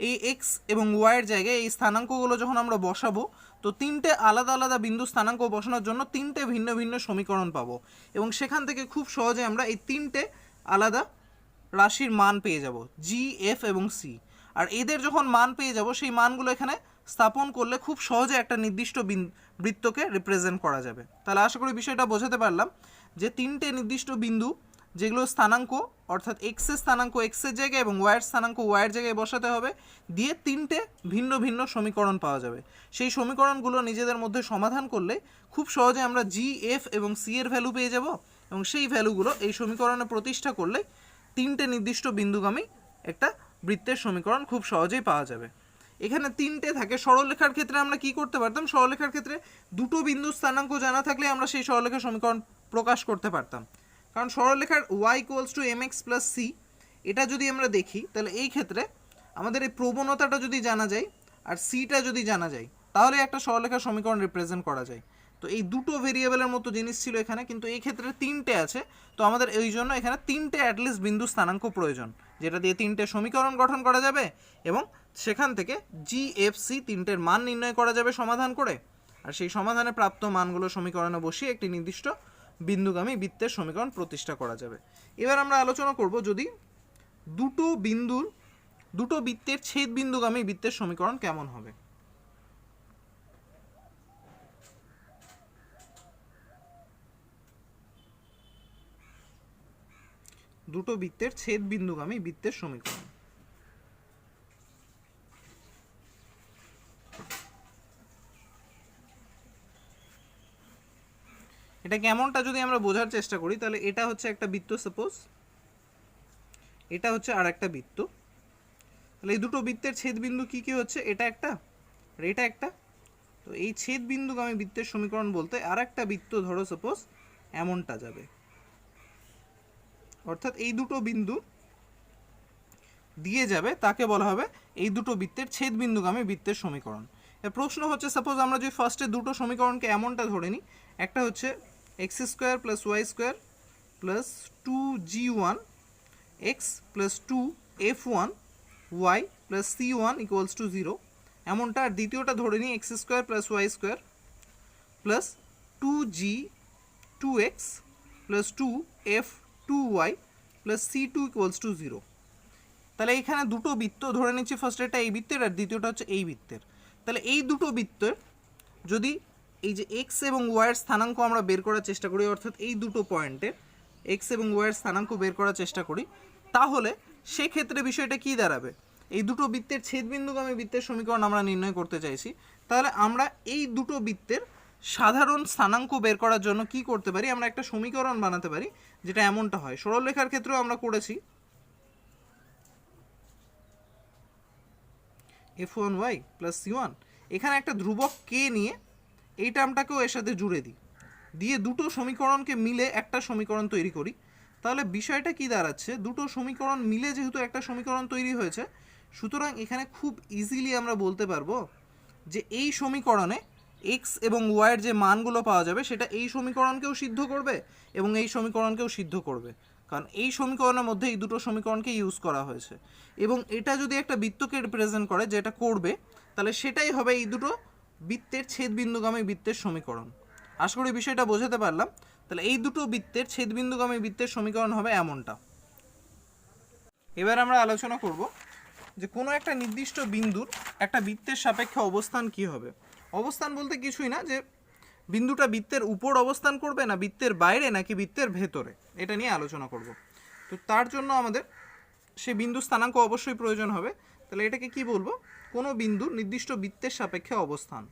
এই এক্স এবং ওয়াইয়ের জায়গায় এই স্থানাঙ্কগুলো যখন আমরা বসাবো, তো তিনটে আলাদা আলাদা বিন্দু স্থানাঙ্ক বসানোর জন্য তিনটে ভিন্ন ভিন্ন সমীকরণ পাবো, এবং সেখান থেকে খুব সহজে আমরা এই তিনটে আলাদা রাশির মান পেয়ে যাব, জি এফ এবং সি। আর এদের যখন মান পেয়ে যাব, সেই মানগুলো এখানে স্থাপন করলে খুব সহজে একটা নির্দিষ্ট বৃত্তকে রিপ্রেজেন্ট করা যাবে। তাহলে আশা করি বিষয়টা বোঝাতে পারলাম যে তিনটে নির্দিষ্ট বিন্দু যেগুলো স্থানাঙ্ক, অর্থাৎ এক্সের স্থানাঙ্ক এক্সের জায়গায় এবং ওয়াইয়ের স্থানাঙ্ক ওয়াইয়ের জায়গায় বসাতে হবে, দিয়ে তিনটে ভিন্ন ভিন্ন সমীকরণ পাওয়া যাবে। সেই সমীকরণগুলো নিজেদের মধ্যে সমাধান করলে খুব সহজে আমরা জি এফ এবং সি এর ভ্যালু পেয়ে যাব, এবং সেই ভ্যালুগুলো এই সমীকরণে প্রতিষ্ঠা করলে তিনটে নির্দিষ্ট বিন্দুগামী একটা বৃত্তের সমীকরণ খুব সহজেই পাওয়া যাবে। এখানে তিনটে থাকে। সরলরেখার ক্ষেত্রে আমরা কি করতে পারতাম, সরলরেখার ক্ষেত্রে দুটো বিন্দু স্থানাঙ্ক জানা থাকলে আমরা সেই সরলরেখার সমীকরণ প্রকাশ করতে পারতাম, কারণ সরলরেখার y equals to mx plus c এটা যদি আমরা দেখি, তাহলে এই ক্ষেত্রে আমাদের এই প্রবণতাটা যদি জানা যায় আর সিটা যদি জানা যায়, তাহলে একটা সরলরেখার সমীকরণ রিপ্রেজেন্ট করা যায়। তো এই দুটো ভেরিয়েবলের মতো জিনিস ছিল এখানে, কিন্তু এই ক্ষেত্রে তিনটে আছে। তো আমাদের এই জন্য এখানে তিনটে অ্যাটলিস্ট বিন্দু স্থানাঙ্ক প্রয়োজন, যেটা দিয়ে তিনটে সমীকরণ গঠন করা যাবে এবং সেখান থেকে জিএফসি তিনটের মান নির্ণয় করা যাবে সমাধান করে, আর সেই সমাধানে প্রাপ্ত মানগুলো সমীকরণে বসিয়ে একটি নির্দিষ্ট বিন্দুগামী বৃত্তের সমীকরণ প্রতিষ্ঠা করা যাবে। এবার আমরা আলোচনা করব যদি দুটো বৃত্তের ছেদ বিন্দুগামী বৃত্তের সমীকরণ কেমন হবে। দুটো বৃত্তের ছেদ বিন্দুগামী বৃত্তের সমীকরণ। এটা কেমনটা যদি আমরা বোঝার চেষ্টা করি, তাহলে এটা হচ্ছে একটা বৃত্ত, সাপোজ এটা হচ্ছে আর একটা বৃত্ত। তাহলে এই দুটো বৃত্তের ছেদ বিন্দু কি কি হচ্ছে, এটা একটা আর এটা একটা। তো এই ছেদ বিন্দুগামী বৃত্তের সমীকরণ বলতে আর একটা বৃত্ত ধরো সাপোজ এমনটা যাবে, অর্থাৎ এই দুটো বিন্দু দিয়ে যাবে, তাকে বলা হবে এই দুটো বৃত্তের ছেদ বিন্দুগামী বৃত্তের সমীকরণ। এর প্রশ্ন হচ্ছে, সাপোজ আমরা যদি ফার্স্টে দুটো সমীকরণকে এমনটা ধরে নিই, একটা হচ্ছে x square plus y square plus 2g1 x plus 2f1 y plus c1 equals to 0 এমনটা, আর দ্বিতীয়টা ধরে নিই x square plus y square plus 2g2x plus 2f2y plus c2 equals to 0। তাহলে এখানে দুটো বৃত্ত ধরে নিচ্ছি, ফার্স্ট এটা এই বৃত্তের আর দ্বিতীয়টা হচ্ছে এই বৃত্তের। তাহলে এই দুটো বৃত্তের যদি এই যে এক্স এবং ওয়াইয়ের স্থানাঙ্ক আমরা বের করার চেষ্টা করি, অর্থাৎ এই দুটো পয়েন্টের এক্স এবং ওয়াইয়ের স্থানাঙ্ক বের করার চেষ্টা করি, তাহলে সেক্ষেত্রে বিষয়টা কি দাঁড়াবে, এই দুটো বৃত্তের ছেদবিন্দুগামী বৃত্তের সমীকরণ আমরা নির্ণয় করতে চাইছি। তাহলে আমরা এই দুটো বৃত্তের সাধারণ স্থানাঙ্ক বের করার জন্য কি করতে পারি, আমরা একটা সমীকরণ বানাতে পারি যেটা এমনটা হয়। সরলরেখার ক্ষেত্রেও আমরা করেছি, f1y প্লাস c1, এখানে একটা ধ্রুবক কে নিয়ে এই টার্মটাকেও এর সাথে জুড়ে দিই, দিয়ে দুটো সমীকরণকে মিলে একটা সমীকরণ তৈরি করি। তাহলে বিষয়টা কি দাঁড়াচ্ছে, দুটো সমীকরণ মিলে যেহেতু একটা সমীকরণ তৈরি হয়েছে, সুতরাং এখানে খুব ইজিলি আমরা বলতে পারবো যে এই সমীকরণে এক্স এবং ওয়াইয়ের যে মানগুলো পাওয়া যাবে সেটা এই সমীকরণকেও সিদ্ধ করবে এবং এই সমীকরণকেও সিদ্ধ করবে, কারণ এই সমীকরণের মধ্যে এই দুটো সমীকরণকে ইউজ করা হয়েছে। এবং এটা যদি একটা বৃত্তকে রিপ্রেজেন্ট করে যেটা করবে, তাহলে সেটাই হবে এই দুটো বৃত্তের ছেদবিন্দুগামী বৃত্তের সমীকরণ। আশা করি বিষয়টা বোঝাতে পারলাম। তাহলে এই দুটো বৃত্তের ছেদবিন্দুগামী বৃত্তের সমীকরণ হবে এমনটা। এবার আমরা আলোচনা করব যে কোনো একটা নির্দিষ্ট বিন্দুর একটা বৃত্তের সাপেক্ষে অবস্থান কি হবে। অবস্থান বলতে কিছুই না, যে বিন্দুটা বৃত্তের উপর অবস্থান করবে না বৃত্তের বাইরে নাকি বৃত্তের ভেতরে, এটা নিয়ে আলোচনা করব। তো তার জন্য আমাদের সে বিন্দু স্থানাঙ্ক অবশ্যই প্রয়োজন হবে। তাহলে এটাকে কি বলবো, কোনো বিন্দু নির্দিষ্ট বৃত্তের সাপেক্ষে অবস্থান।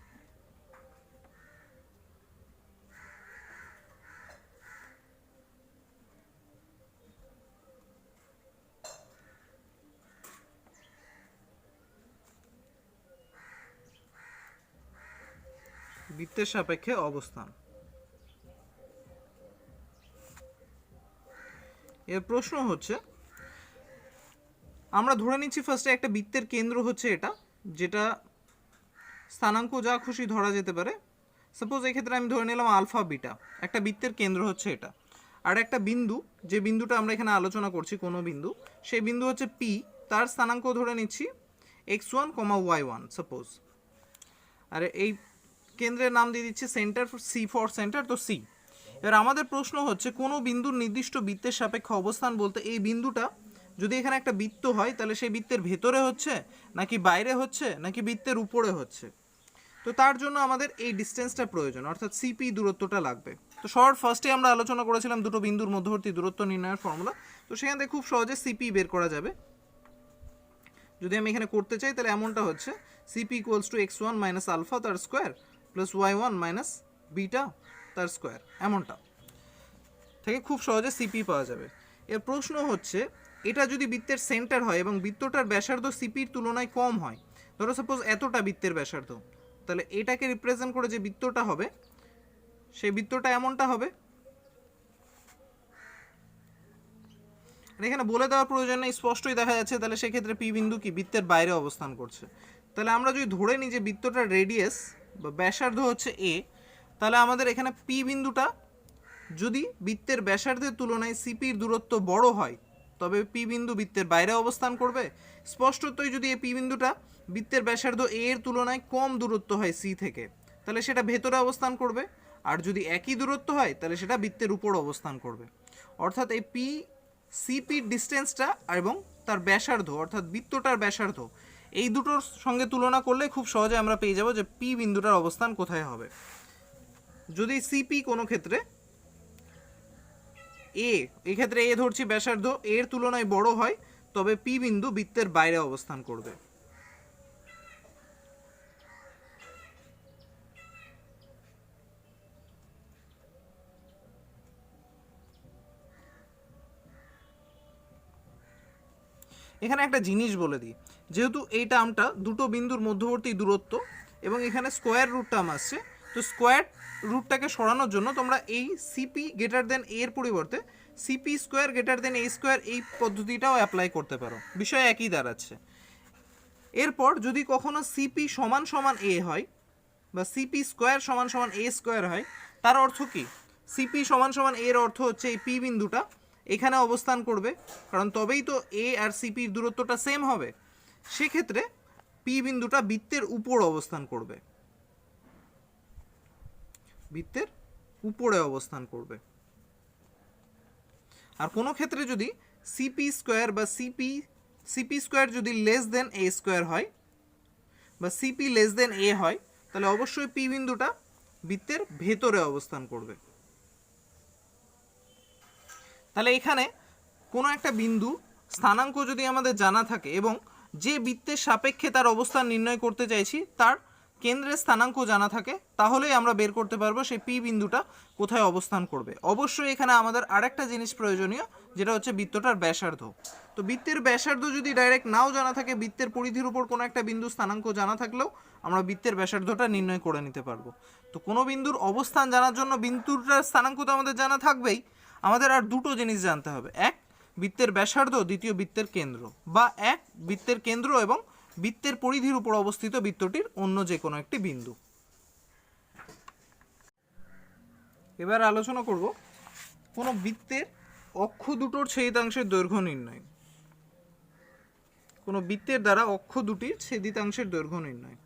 বৃত্তের সাপেক্ষে অবস্থান। এর প্রশ্ন হচ্ছে, আমরা ধরে নিচ্ছি ফার্স্টে একটা বৃত্তের কেন্দ্র হচ্ছে এটা, যেটা স্থানাঙ্ক যা খুশি ধরা যেতে পারে। সাপোজ এক্ষেত্রে আমি ধরে নিলাম আলফা বিটা, একটা বৃত্তের কেন্দ্র হচ্ছে এটা। আর একটা বিন্দু, যে বিন্দুটা আমরা এখানে আলোচনা করছি কোনো বিন্দু, সেই বিন্দু হচ্ছে পি, তার স্থানাঙ্ক ধরে নিচ্ছি x1, y1 সাপোজ। আর এই কেন্দ্রের নাম দিয়ে দিচ্ছি সেন্টার, সি ফর সেন্টার, তো সি। এবার আমাদের প্রশ্ন হচ্ছে কোনো বিন্দুর নির্দিষ্ট বৃত্তের সাপেক্ষে অবস্থান বলতে এই বিন্দুটা যদি এখানে একটা বৃত্ত হয়, তাহলে সেই বৃত্তের ভেতরে হচ্ছে নাকি বাইরে হচ্ছে নাকি বৃত্তের উপরে হচ্ছে। তো তার জন্য আমাদের এই ডিস্টেন্সটা প্রয়োজন, অর্থাৎ সিপি দূরত্বটা লাগবে। তো শর্ট ফার্স্টে আমরা আলোচনা করেছিলাম দুটো বিন্দুর মধ্যবর্তী দূরত্ব নির্ণয়ের ফর্মুলা, তো সেখান থেকে খুব সহজে সিপি বের করা যাবে। যদি আমি এখানে করতে চাই তাহলে এমনটা হচ্ছে CP equals to x1 minus alpha তার square plus y1 minus beta তার স্কোয়ার, এমনটা থেকে খুব সহজে সিপি পাওয়া যাবে। এর প্রশ্ন হচ্ছে, এটা যদি বৃত্তের সেন্টার হয় এবং বৃত্তটার ব্যাসার্ধ সিপির তুলনায় কম হয়, ধরো সাপোজ এতটা বৃত্তের ব্যাসার্ধ, তাহলে এটাকে রিপ্রেজেন্ট করে যে বৃত্তটা হবে সেই বৃত্তটা এমনটা হবে। এখানে বলে দেওয়ার প্রয়োজন নেই, স্পষ্টই দেখা যাচ্ছে। তাহলে সেক্ষেত্রে পি বিন্দু কি বৃত্তের বাইরে অবস্থান করছে। তাহলে আমরা যদি ধরে নিই যে বৃত্তটার রেডিয়াস বা ব্যাসার্ধ হচ্ছে এ, তাহলে আমাদের এখানে পি বিন্দুটা যদি বৃত্তের ব্যাসার্ধের তুলনায় সিপির দূরত্ব বড় হয় তবে পি বিন্দু বৃত্তের বাইরে অবস্থান করবে। স্পষ্টতই যদি এই পি বিন্দুটা বৃত্তের ব্যাসার্ধ এ এর তুলনায় কম দূরত্ব হয় সি থেকে, তাহলে সেটা ভেতরে অবস্থান করবে। আর যদি একই দূরত্ব হয় তাহলে সেটা বৃত্তের উপর অবস্থান করবে। অর্থাৎ এই পি সিপির ডিস্টেন্সটা এবং তার ব্যাসার্ধ অর্থাৎ বৃত্তটার ব্যাসার্ধ এই দুটোর সঙ্গে তুলনা করলে খুব সহজে আমরা পেয়ে যাব যে পি বিন্দুটার অবস্থান কোথায় হবে। যদি সিপি কোনো ক্ষেত্রে এই ক্ষেত্রে এ ধরছি ব্যাসার্ধ এর তুলনায় বড় হয় তবে পি বিন্দু বৃত্তের বাইরে অবস্থান করবে। এখানে একটা জিনিস বলে দিই, যেহেতু এই টার্মটা দুটো বিন্দুর মধ্যবর্তী দূরত্ব এবং এখানে স্কোয়ার রুট টার্ম আসছে, তো স্কোয়ার রুটটাকে সরানোর জন্য তোমরা এই সিপি গ্রেটার দেন এর পরিবর্তে সিপি স্কোয়ার গ্রেটার দেন এ স্কোয়ার এই পদ্ধতিটাও অ্যাপ্লাই করতে পারো, বিষয় একই দাঁড়াচ্ছে। এরপর যদি কখনো সিপি সমান সমান এ হয় বা সিপি স্কোয়ার সমান সমান এ স্কোয়ার হয়, তার অর্থ কি? সিপি সমান সমান এর অর্থ হচ্ছে এই পি বিন্দুটা এখানে অবস্থান করবে, কারণ তবেই তো এ আর সিপির দূরত্বটা সেম হবে। সেক্ষেত্রে পি বিন্দুটা বৃত্তের উপর অবস্থান করবে, বৃত্তের উপরে অবস্থান করবে। আর কোনো ক্ষেত্রে যদি সিপি স্কোয়ার বা সিপি স্কোয়ার যদি লেস দেন এ স্কোয়ার হয় বা সিপি লেস দেন এ হয়, তাহলে অবশ্যই পি বিন্দুটা বৃত্তের ভেতরে অবস্থান করবে। তাহলে এখানে কোনো একটা বিন্দু স্থানাঙ্ক যদি আমাদের জানা থাকে এবং যে বৃত্তের সাপেক্ষে তার অবস্থান নির্ণয় করতে চাইছি তার কেন্দ্রের স্থানাঙ্ক জানা থাকে, তাহলেই আমরা বের করতে পারবো সেই পি বিন্দুটা কোথায় অবস্থান করবে। অবশ্যই এখানে আমাদের আরেকটা জিনিস প্রয়োজনীয়, যেটা হচ্ছে বৃত্তটার ব্যাসার্ধ। তো বৃত্তের ব্যাসার্ধ যদি ডাইরেক্ট নাও জানা থাকে, বৃত্তের পরিধির উপর কোনো একটা বিন্দু স্থানাঙ্ক জানা থাকলেও আমরা বৃত্তের ব্যাসার্ধটা নির্ণয় করে নিতে পারবো। তো কোনো বিন্দুর অবস্থান জানার জন্য বিন্দুটার স্থানাঙ্ক তো আমাদের জানা থাকবেই, আমাদের আর দুটো জিনিস জানতে হবে, এক বৃত্তের ব্যাসার্ধ, দ্বিতীয় বৃত্তের কেন্দ্র, বা এক বৃত্তের কেন্দ্র এবং বৃত্তের পরিধির উপর অবস্থিত বৃত্তটির অন্য যে কোনো একটি বিন্দু। এবার আলোচনা করব কোনো বৃত্তের অক্ষ দুটোর ছেদিতাংশের দৈর্ঘ্য নির্ণয়। কোনো বৃত্তের দ্বারা অক্ষ দুটির ছেদিতাংশের দৈর্ঘ্য নির্ণয়।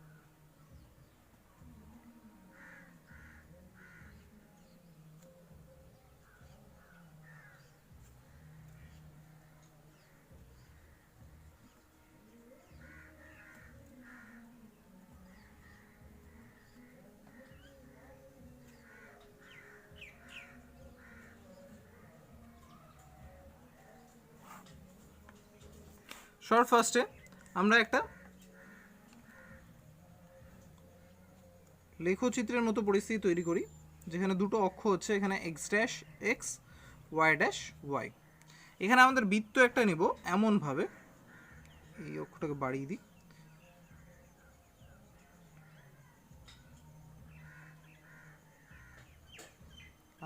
শর্ট ফার্স্টে আমরা একটা লেখচিত্রের মতো পরিস্থিতি তৈরি করি, যেখানে দুটো অক্ষ হচ্ছে, এখানে x dash x, y dash y. এখানে আমাদের বৃত্ত একটা নিব এমনভাবে, এই অক্ষটাকে বাড়িয়ে দিই,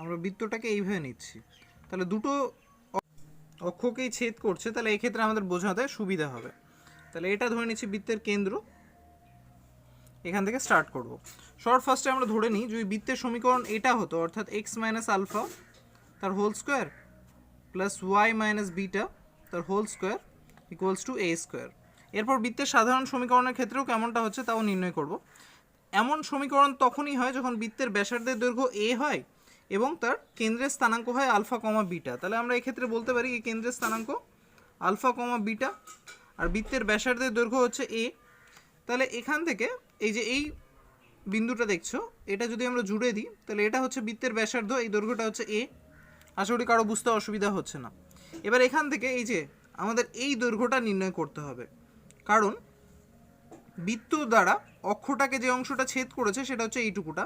আমরা বৃত্তটাকে এইভাবে নিচ্ছি, তাহলে দুটো অক্ষকেই ছেদ করছে, তাহলে এক্ষেত্রে আমাদের বোঝাতে সুবিধা হবে। তাহলে এটা ধরে নিচ্ছি বৃত্তের কেন্দ্র, এখান থেকে স্টার্ট করব। শর্ট ফার্স্টে আমরা ধরে নিই যদি বৃত্তের সমীকরণ এটা হতো, অর্থাৎ এক্স মাইনাস আলফা তার whole square plus y minus beta তার whole square equals to a square. এরপর বৃত্তের সাধারণ সমীকরণের ক্ষেত্রেও কেমনটা হচ্ছে তাও নির্ণয় করব। এমন সমীকরণ তখনই হয় যখন বৃত্তের ব্যাসার্ধের দৈর্ঘ্য এ হয় এবং তার কেন্দ্রের স্থানাঙ্ক হয় আলফা কমা বিটা। তাহলে আমরা এক্ষেত্রে বলতে পারি এই কেন্দ্রের স্থানাঙ্ক আলফা কমা বিটা আর বৃত্তের ব্যাসার্ধের দৈর্ঘ্য হচ্ছে এ। তাহলে এখান থেকে এই যে এই বিন্দুটা দেখছো, এটা যদি আমরা জুড়ে দিই তাহলে এটা হচ্ছে বৃত্তের ব্যাসার্ধ, এই দৈর্ঘ্যটা হচ্ছে এ। আশা করি কারো বুঝতে অসুবিধা হচ্ছে না। এবার এখান থেকে এই যে আমাদের এই দৈর্ঘ্যটা নির্ণয় করতে হবে, কারণ বৃত্ত দ্বারা অক্ষটাকে যে অংশটা ছেদ করেছে সেটা হচ্ছে এইটুকুটা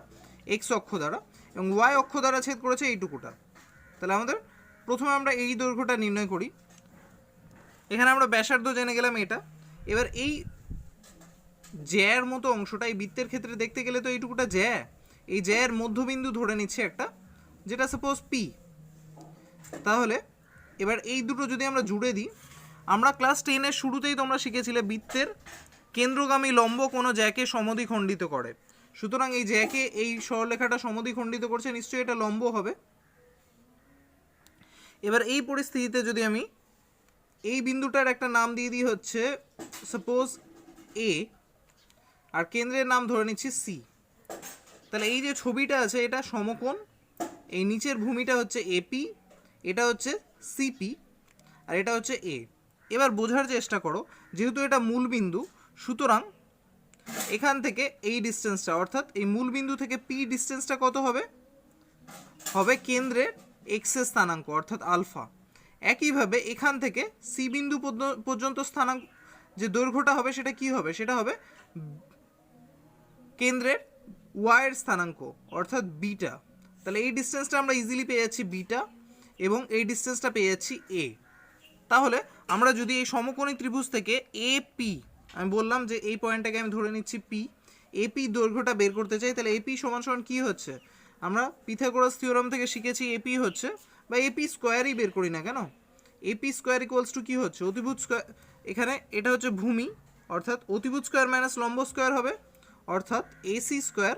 এক্স অক্ষ দ্বারা, এবং ওয়াই অক্ষ দ্বারা ছেদ করেছে এইটুকুটা। তাহলে আমাদের প্রথমে আমরা এই দৈর্ঘ্যটা নির্ণয় করি। এখানে আমরা ব্যাসার্ধ জেনে গেলাম এটা। এবার এই জ্যার মতো অংশটা এই বৃত্তের ক্ষেত্রে দেখতে গেলে তো এইটুকুটা জ্যা, এই জ্যার মধ্যবিন্দু ধরে নিচ্ছে একটা, যেটা সাপোজ পি। তাহলে এবার এই দুটো যদি আমরা জুড়ে দিই, আমরা ক্লাস 10-এর শুরুতেই তোমরা শিখেছিলে বৃত্তের কেন্দ্রগামী লম্ব কোনো জ্যাকে সমদ্বিখণ্ডিত করে। সুতরাং এই জ্যাকে এই সরলরেখাটা সমদ্বিখণ্ডিত করছে, নিশ্চয়ই এটা লম্ব হবে। এবার এই পরিস্থিতিতে যদি আমি এই বিন্দুটার একটা নাম দিয়ে দিই হচ্ছে সাপোজ এ, আর কেন্দ্রের নাম ধরে নিচ্ছি সি, তাহলে এই যে ছবিটা আছে এটা সমকোণ, এই নিচের ভূমিটা হচ্ছে এপি, এটা হচ্ছে সিপি, আর এটা হচ্ছে এ। এবার বোঝার চেষ্টা করো, যেহেতু এটা মূল বিন্দু, সুতরাং এখান থেকে এই ডিস্টেন্সটা অর্থাৎ এই মূল বিন্দু থেকে পি ডিস্টেন্সটা কত হবে, হবে কেন্দ্রের এক্স এর স্থানাঙ্ক অর্থাৎ আলফা। একইভাবে এখান থেকে সি বিন্দু পর্যন্ত স্থানাঙ্ক যে দৈর্ঘ্যটা হবে সেটা কি হবে, সেটা হবে কেন্দ্রের ওয়াই এর স্থানাঙ্ক অর্থাৎ বিটা। তাহলে এই ডিস্টেন্সটা আমরা ইজিলি পেয়ে যাচ্ছি বিটা, এবং এই ডিস্টেন্সটা পেয়ে যাচ্ছি এ। তাহলে আমরা যদি এই সমকোণী ত্রিভুজ থেকে এপি, আমি বললাম যে এই পয়েন্টটাকে আমি ধরে নিচ্ছি পি, এপি দৈর্ঘ্যটা বের করতে চাই, তাহলে এপি সমান সমান কী হচ্ছে, আমরা পিথাগোরাস থিওরাম থেকে শিখেছি এপি হচ্ছে, বা এপি স্কোয়ারই বের করি না কেন, এপি স্কোয়ার ইকুয়ালস টু কী হচ্ছে, অতিভুজ স্কোয়ার, এখানে এটা হচ্ছে ভূমি অর্থাৎ অতিভুজ স্কোয়ার মাইনাস লম্ব স্কোয়ার হবে, অর্থাৎ AC square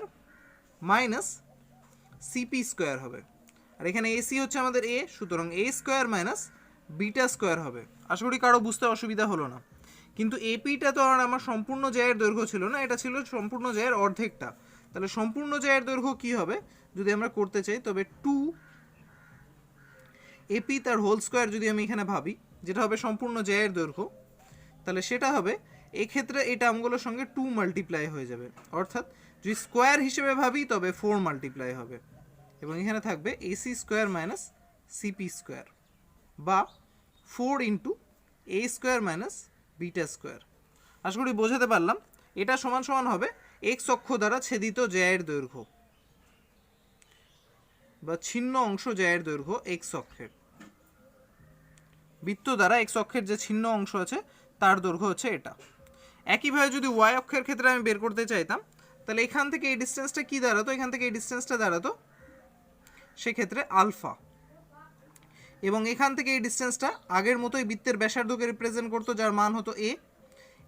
minus CP square হবে। আর এখানে এসি হচ্ছে আমাদের এ, সুতরাং এ স্কোয়ার মাইনাস বিটা স্কোয়ার হবে। আশা করি কারো বুঝতে অসুবিধা হলো না। কিন্তু এপিটা তো আর আমার সম্পূর্ণ জ্যায়ের দৈর্ঘ্য ছিল না, এটা ছিল সম্পূর্ণ জ্যায়ের অর্ধেকটা। তাহলে সম্পূর্ণ জ্যায়ের দৈর্ঘ্য কী হবে যদি আমরা করতে চাই, তবে 2 এপি তার হোল স্কোয়ার যদি আমি এখানে ভাবি, যেটা হবে সম্পূর্ণ জ্যায়ের দৈর্ঘ্য, তাহলে সেটা হবে এক্ষেত্রে এটা আমগুলোর সঙ্গে 2 মাল্টিপ্লাই হয়ে যাবে, অর্থাৎ যদি স্কোয়ার হিসেবে ভাবি তবে 4 মাল্টিপ্লাই হবে, এবং এখানে থাকবে AC square minus CP square, বা 4 ইন্টু এ স্কোয়ার মাইনাস বিটা স্কোয়ার। আশা করি বোঝাতে পারলাম। এটা সমান সমান হবে এক্স অক্ষ দ্বারা ছেদিত জ্যায়ের দৈর্ঘ্য বা ছিন্ন অংশ জ্যায়ের দৈর্ঘ্য এক্স অক্ষের, বৃত্ত দ্বারা এক্স অক্ষের যে ছিন্ন অংশ আছে তার দৈর্ঘ্য হচ্ছে এটা। একইভাবে যদি ওয়াই অক্ষের ক্ষেত্রে আমি বের করতে চাইতাম, তাহলে এখান থেকে এই ডিস্টেন্সটা কী দাঁড়াতো, এখান থেকে এই ডিস্টেন্সটা দাঁড়াতো সেক্ষেত্রে আলফা, এবং এখান থেকে এই ডিস্টেন্সটা আগের মতোই বৃত্তের ব্যাসার্ধকে রিপ্রেজেন্ট করতো, যার মান হতো এ,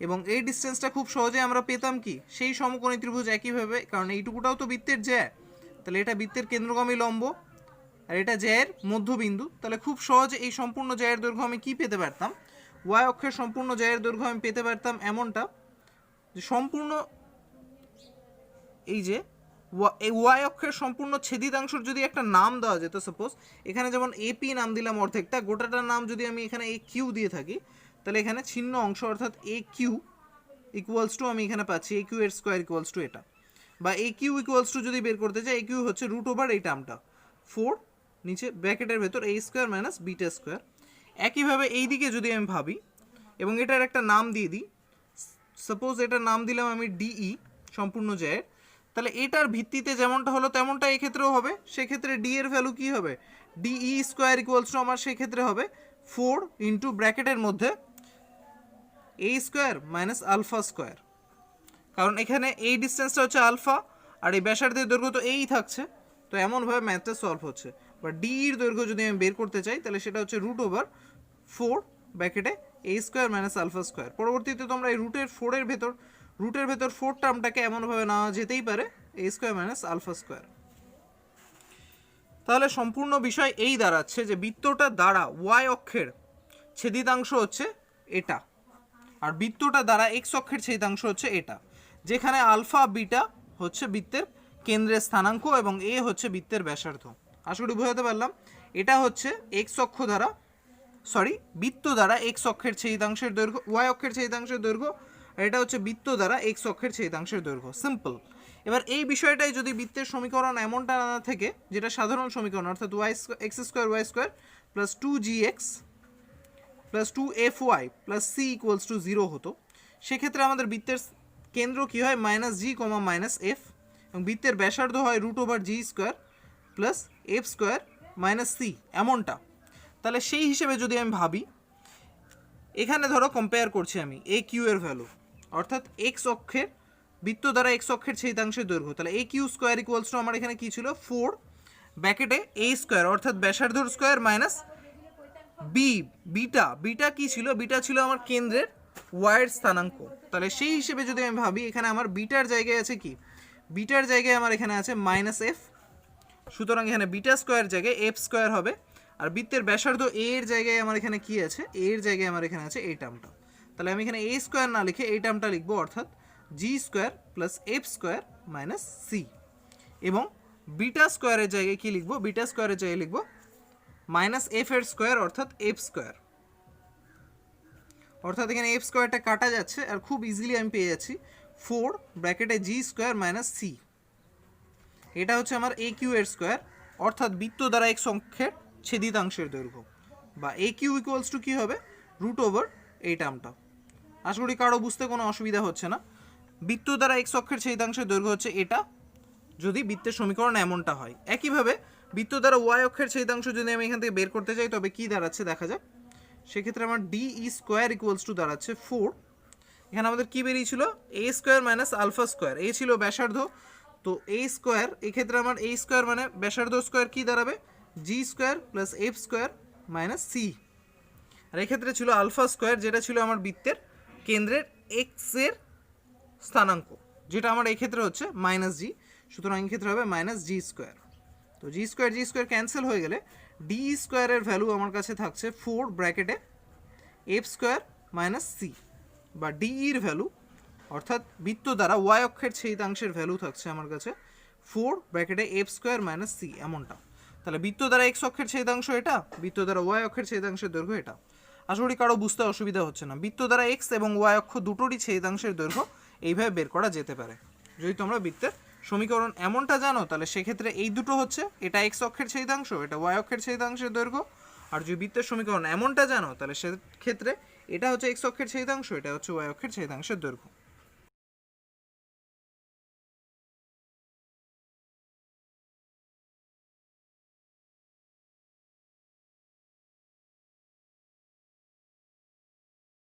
এবং এই ডিস্টেন্সটা খুব সহজে আমরা পেতাম কি, সেই সমকোণী ত্রিভুজ একইভাবে, কারণ এইটুকুটাও তো বৃত্তের জ্যা, তাহলে এটা বৃত্তের কেন্দ্রগামী লম্ব, আর এটা জ্যায়ের মধ্যবিন্দু, তাহলে খুব সহজে এই সম্পূর্ণ জ্যায়ের দৈর্ঘ্য আমি কি পেতে পারতাম, ওয়াই অক্ষের সম্পূর্ণ জ্যায়ের দৈর্ঘ্য আমি পেতে পারতাম এমনটা, যে সম্পূর্ণ এই যে এই ওয়াই অক্ষের সম্পূর্ণ ছেদিতাংশের যদি একটা নাম দেওয়া যেত, সাপোজ এখানে যেমন এপি নাম দিলাম অর্ধেকটা, গোটাটার নাম যদি আমি এখানে এ কিউ দিয়ে থাকি, তাহলে এখানে ছিন্ন অংশ অর্থাৎ এ কিউ ইকুয়ালস টু, আমি এখানে পাচ্ছি এ কিউ এর স্কোয়ার ইকুয়ালস টু এটা, বা এ কিউ ইকুয়ালস টু যদি বের করতে চাই, এ কিউ হচ্ছে রুট ওভার এই টার্মটা 4 নিচে ব্র্যাকেটের ভেতর এ স্কোয়ার মাইনাস বিটা স্কোয়ার। একইভাবে এই দিকে যদি আমি ভাবি এবং এটার একটা নাম দিয়ে দিই, সাপোজ এটার নাম দিলাম আমি ডিই সম্পূর্ণ জ্যায়ের, তাহলে এটার ভিত্তিতে যেমনটা হলো তেমনটা এক্ষেত্রেও হবে, সেক্ষেত্রে ডি এর ভ্যালু কী হবে, ডিই স্কোয়ার ইকুয়ালস টু আমার সেক্ষেত্রে হবে 4 ইন্টু ব্র্যাকেটের মধ্যে এ স্কোয়ার মাইনাস আলফা স্কোয়ার, কারণ এখানে এই ডিস্টেন্সটা হচ্ছে আলফা আর এই ব্যাসার্ধের দৈর্ঘ্য তো এই থাকছে, তো এমনভাবে ম্যাথটা সলভ হচ্ছে। বা ডির দৈর্ঘ্য যদি আমি বের করতে চাই, তাহলে সেটা হচ্ছে রুট ওভার 4 ব্র্যাকেটে এ স্কোয়ার মাইনাস আলফা স্কোয়ার। পরবর্তীতে তোমরা এই রুটের 4 4 টার্মটাকে এমনভাবে নেওয়া যেতেই পারে এ স্কোয়ার মাইনাস আলফা স্কোয়ার। তাহলে সম্পূর্ণ বিষয় এই দাঁড়াচ্ছে যে বৃত্তটা দ্বারা ওয়াই অক্ষের ছেদিতাংশ হচ্ছে এটা, আর বৃত্তটা দ্বারা এক্স অক্ষের ছেদিতাংশ হচ্ছে এটা, যেখানে আলফা বিটা হচ্ছে বৃত্তের কেন্দ্রের স্থানাঙ্ক এবং এ হচ্ছে বৃত্তের ব্যাসার্ধ। আশা করি বোঝাতে পারলাম। এটা হচ্ছে এক্স অক্ষ দ্বারা বৃত্ত দ্বারা এক্স অক্ষের ছেদিতাংশের দৈর্ঘ্য, ওয়াই অক্ষের ছেদিতাংশের দৈর্ঘ্য, আর এটা হচ্ছে বৃত্ত দ্বারা এক্স অক্ষের ছেদিতাংশের দৈর্ঘ্য। সিম্পল। এবার এই বিষয়টাই যদি বৃত্তের সমীকরণ এমনটা না থাকে, যেটা সাধারণ সমীকরণ অর্থাৎ y x square y square plus 2gx plus 2fy plus c equals to 0 হতো, সেক্ষেত্রে আমাদের বৃত্তের কেন্দ্র কী হয় minus g comma minus f, এবং বৃত্তের ব্যাসার্ধ হয় root over g square plus f square minus c, এমনটা। তাহলে সেই হিসেবে যদি আমি ভাবি, এখানে ধরো কম্পেয়ার করছি আমি এ কিউ এর ভ্যালু, অর্থাৎ এক্স অক্ষের বৃত্ত দ্বারা এক্স অক্ষের ছেদিতাংশের দৈর্ঘ্য, তাহলে এ কিউ স্কোয়ার ইকুয়ালস টু আমার এখানে কী ছিল 4 ব্র্যাকেটে এ স্কোয়ার অর্থাৎ ব্যাসার্ধর স্কোয়ার মাইনাস বিটা কী ছিল, বিটা ছিল আমার কেন্দ্রের ওয়াইয়ের স্থানাঙ্ক, তাহলে সেই হিসেবে যদি আমি ভাবি এখানে আমার বিটার জায়গায় আছে কি, বিটার জায়গায় আমার এখানে আছে মাইনাস এফ, সুতরাং এখানে বিটা স্কোয়ার জায়গায় এফ স্কোয়ার হবে। আর বৃত্তের ব্যাসার্ধ এ এর জায়গায় আমার এখানে কি আছে, এ এর জায়গায় আমার এখানে আছে এই টার্মটা। তাহলে আমি এখানে এ স্কোয়ার না লিখে এই টার্মটা লিখবো, অর্থাৎ g square plus f square minus c. এবং বিটা স্কোয়ারের জায়গায় কি লিখবো, বিটা স্কোয়ারের জায়গায় লিখবো মাইনাস এফ এর স্কোয়ার অর্থাৎ এফ স্কোয়ার। অর্থাৎ এখানে এফ স্কোয়ারটা কাটা যাচ্ছে আর খুব ইজিলি আমি পেয়ে যাচ্ছি 4 ব্র্যাকেটে জি স্কোয়ার মাইনাস সি। এটা হচ্ছে আমার এ কিউ এর স্কোয়ার, অর্থাৎ বৃত্ত দ্বারা এক্স অক্ষের ছেদিতাংশের দৈর্ঘ্য, বা এ কিউ ইকুয়ালস টু কী হবে, রুট ওভার এই টার্মটা। আশা করি কারো বুঝতে কোনো অসুবিধা হচ্ছে না। বৃত্ত দ্বারা এক্স অক্ষের ছেদিতাংশের দৈর্ঘ্য হচ্ছে এটা, যদি বৃত্তের সমীকরণ এমনটা হয়। একইভাবে বৃত্ত দ্বারা ওয়াই অক্ষের ছেদিতাংশ যদি আমি এখান থেকে বের করতে চাই, তবে কি দাঁড়াচ্ছে দেখা যাক। সেক্ষেত্রে আমার D E square equals two দাঁড়াচ্ছে 4। এখানে আমাদের কি বেরিয়েছিল, এ স্কোয়ার মাইনাস আলফা স্কোয়ার, এ ছিল ব্যাসার্ধ, তো এ স্কোয়ার, এক্ষেত্রে আমার এ স্কোয়ার মানে ব্যাসার্ধ স্কোয়ার কি দাঁড়াবে, g square plus f square minus c. আর এক্ষেত্রে ছিল আলফা স্কোয়ার, যেটা ছিল আমার বৃত্তের কেন্দ্রের এক্স এর স্থানাঙ্ক, যেটা আমার এই ক্ষেত্রে হচ্ছে মাইনাস জি, সুতরাং এই ক্ষেত্রে হবে মাইনাস জি স্কোয়ার। তো জি স্কোয়ার ক্যান্সেল হয়ে গেলে ডি স্কোয়ারের ভ্যালু আমার কাছে থাকছে 4 ব্র্যাকেটে এফ স্কোয়ার মাইনাস সি, বা ডিইর ভ্যালু অর্থাৎ বৃত্ত দ্বারা ওয়াই অক্ষের ছেদিতাংশের ভ্যালু থাকছে আমার কাছে 4 ব্র্যাকেটে এফ স্কোয়ার মাইনাস সি এমনটা। তাহলে বৃত্ত দ্বারা এক্স অক্ষের ছেদিতাংশ এটা, বৃত্ত দ্বারা ওয়াই অক্ষের ছেদিতাংশের দৈর্ঘ্য এটা। আশা করি কারো বুঝতে অসুবিধা হচ্ছে না। বৃত্ত দ্বারা এক্স এবং ওয়াই অক্ষ দুটোরই ছেদিতাংশের দৈর্ঘ্য এইভাবে বের করা যেতে পারে। যদি তোমরা বৃত্তের সমীকরণ এমনটা জানো, তাহলে সেক্ষেত্রে এই দুটো হচ্ছে, এটা এক্স অক্ষের ছেদিতাংশ, এটা ওয়াই অক্ষের ছেদিতাংশের দৈর্ঘ্য। আর যদি বৃত্তের সমীকরণ এমনটা জানো, তাহলে সেক্ষেত্রে এটা হচ্ছে এক্স অক্ষের ছেদিতাংশ, এটা হচ্ছে ওয়াই অক্ষের ছেদিতাংশের দৈর্ঘ্য।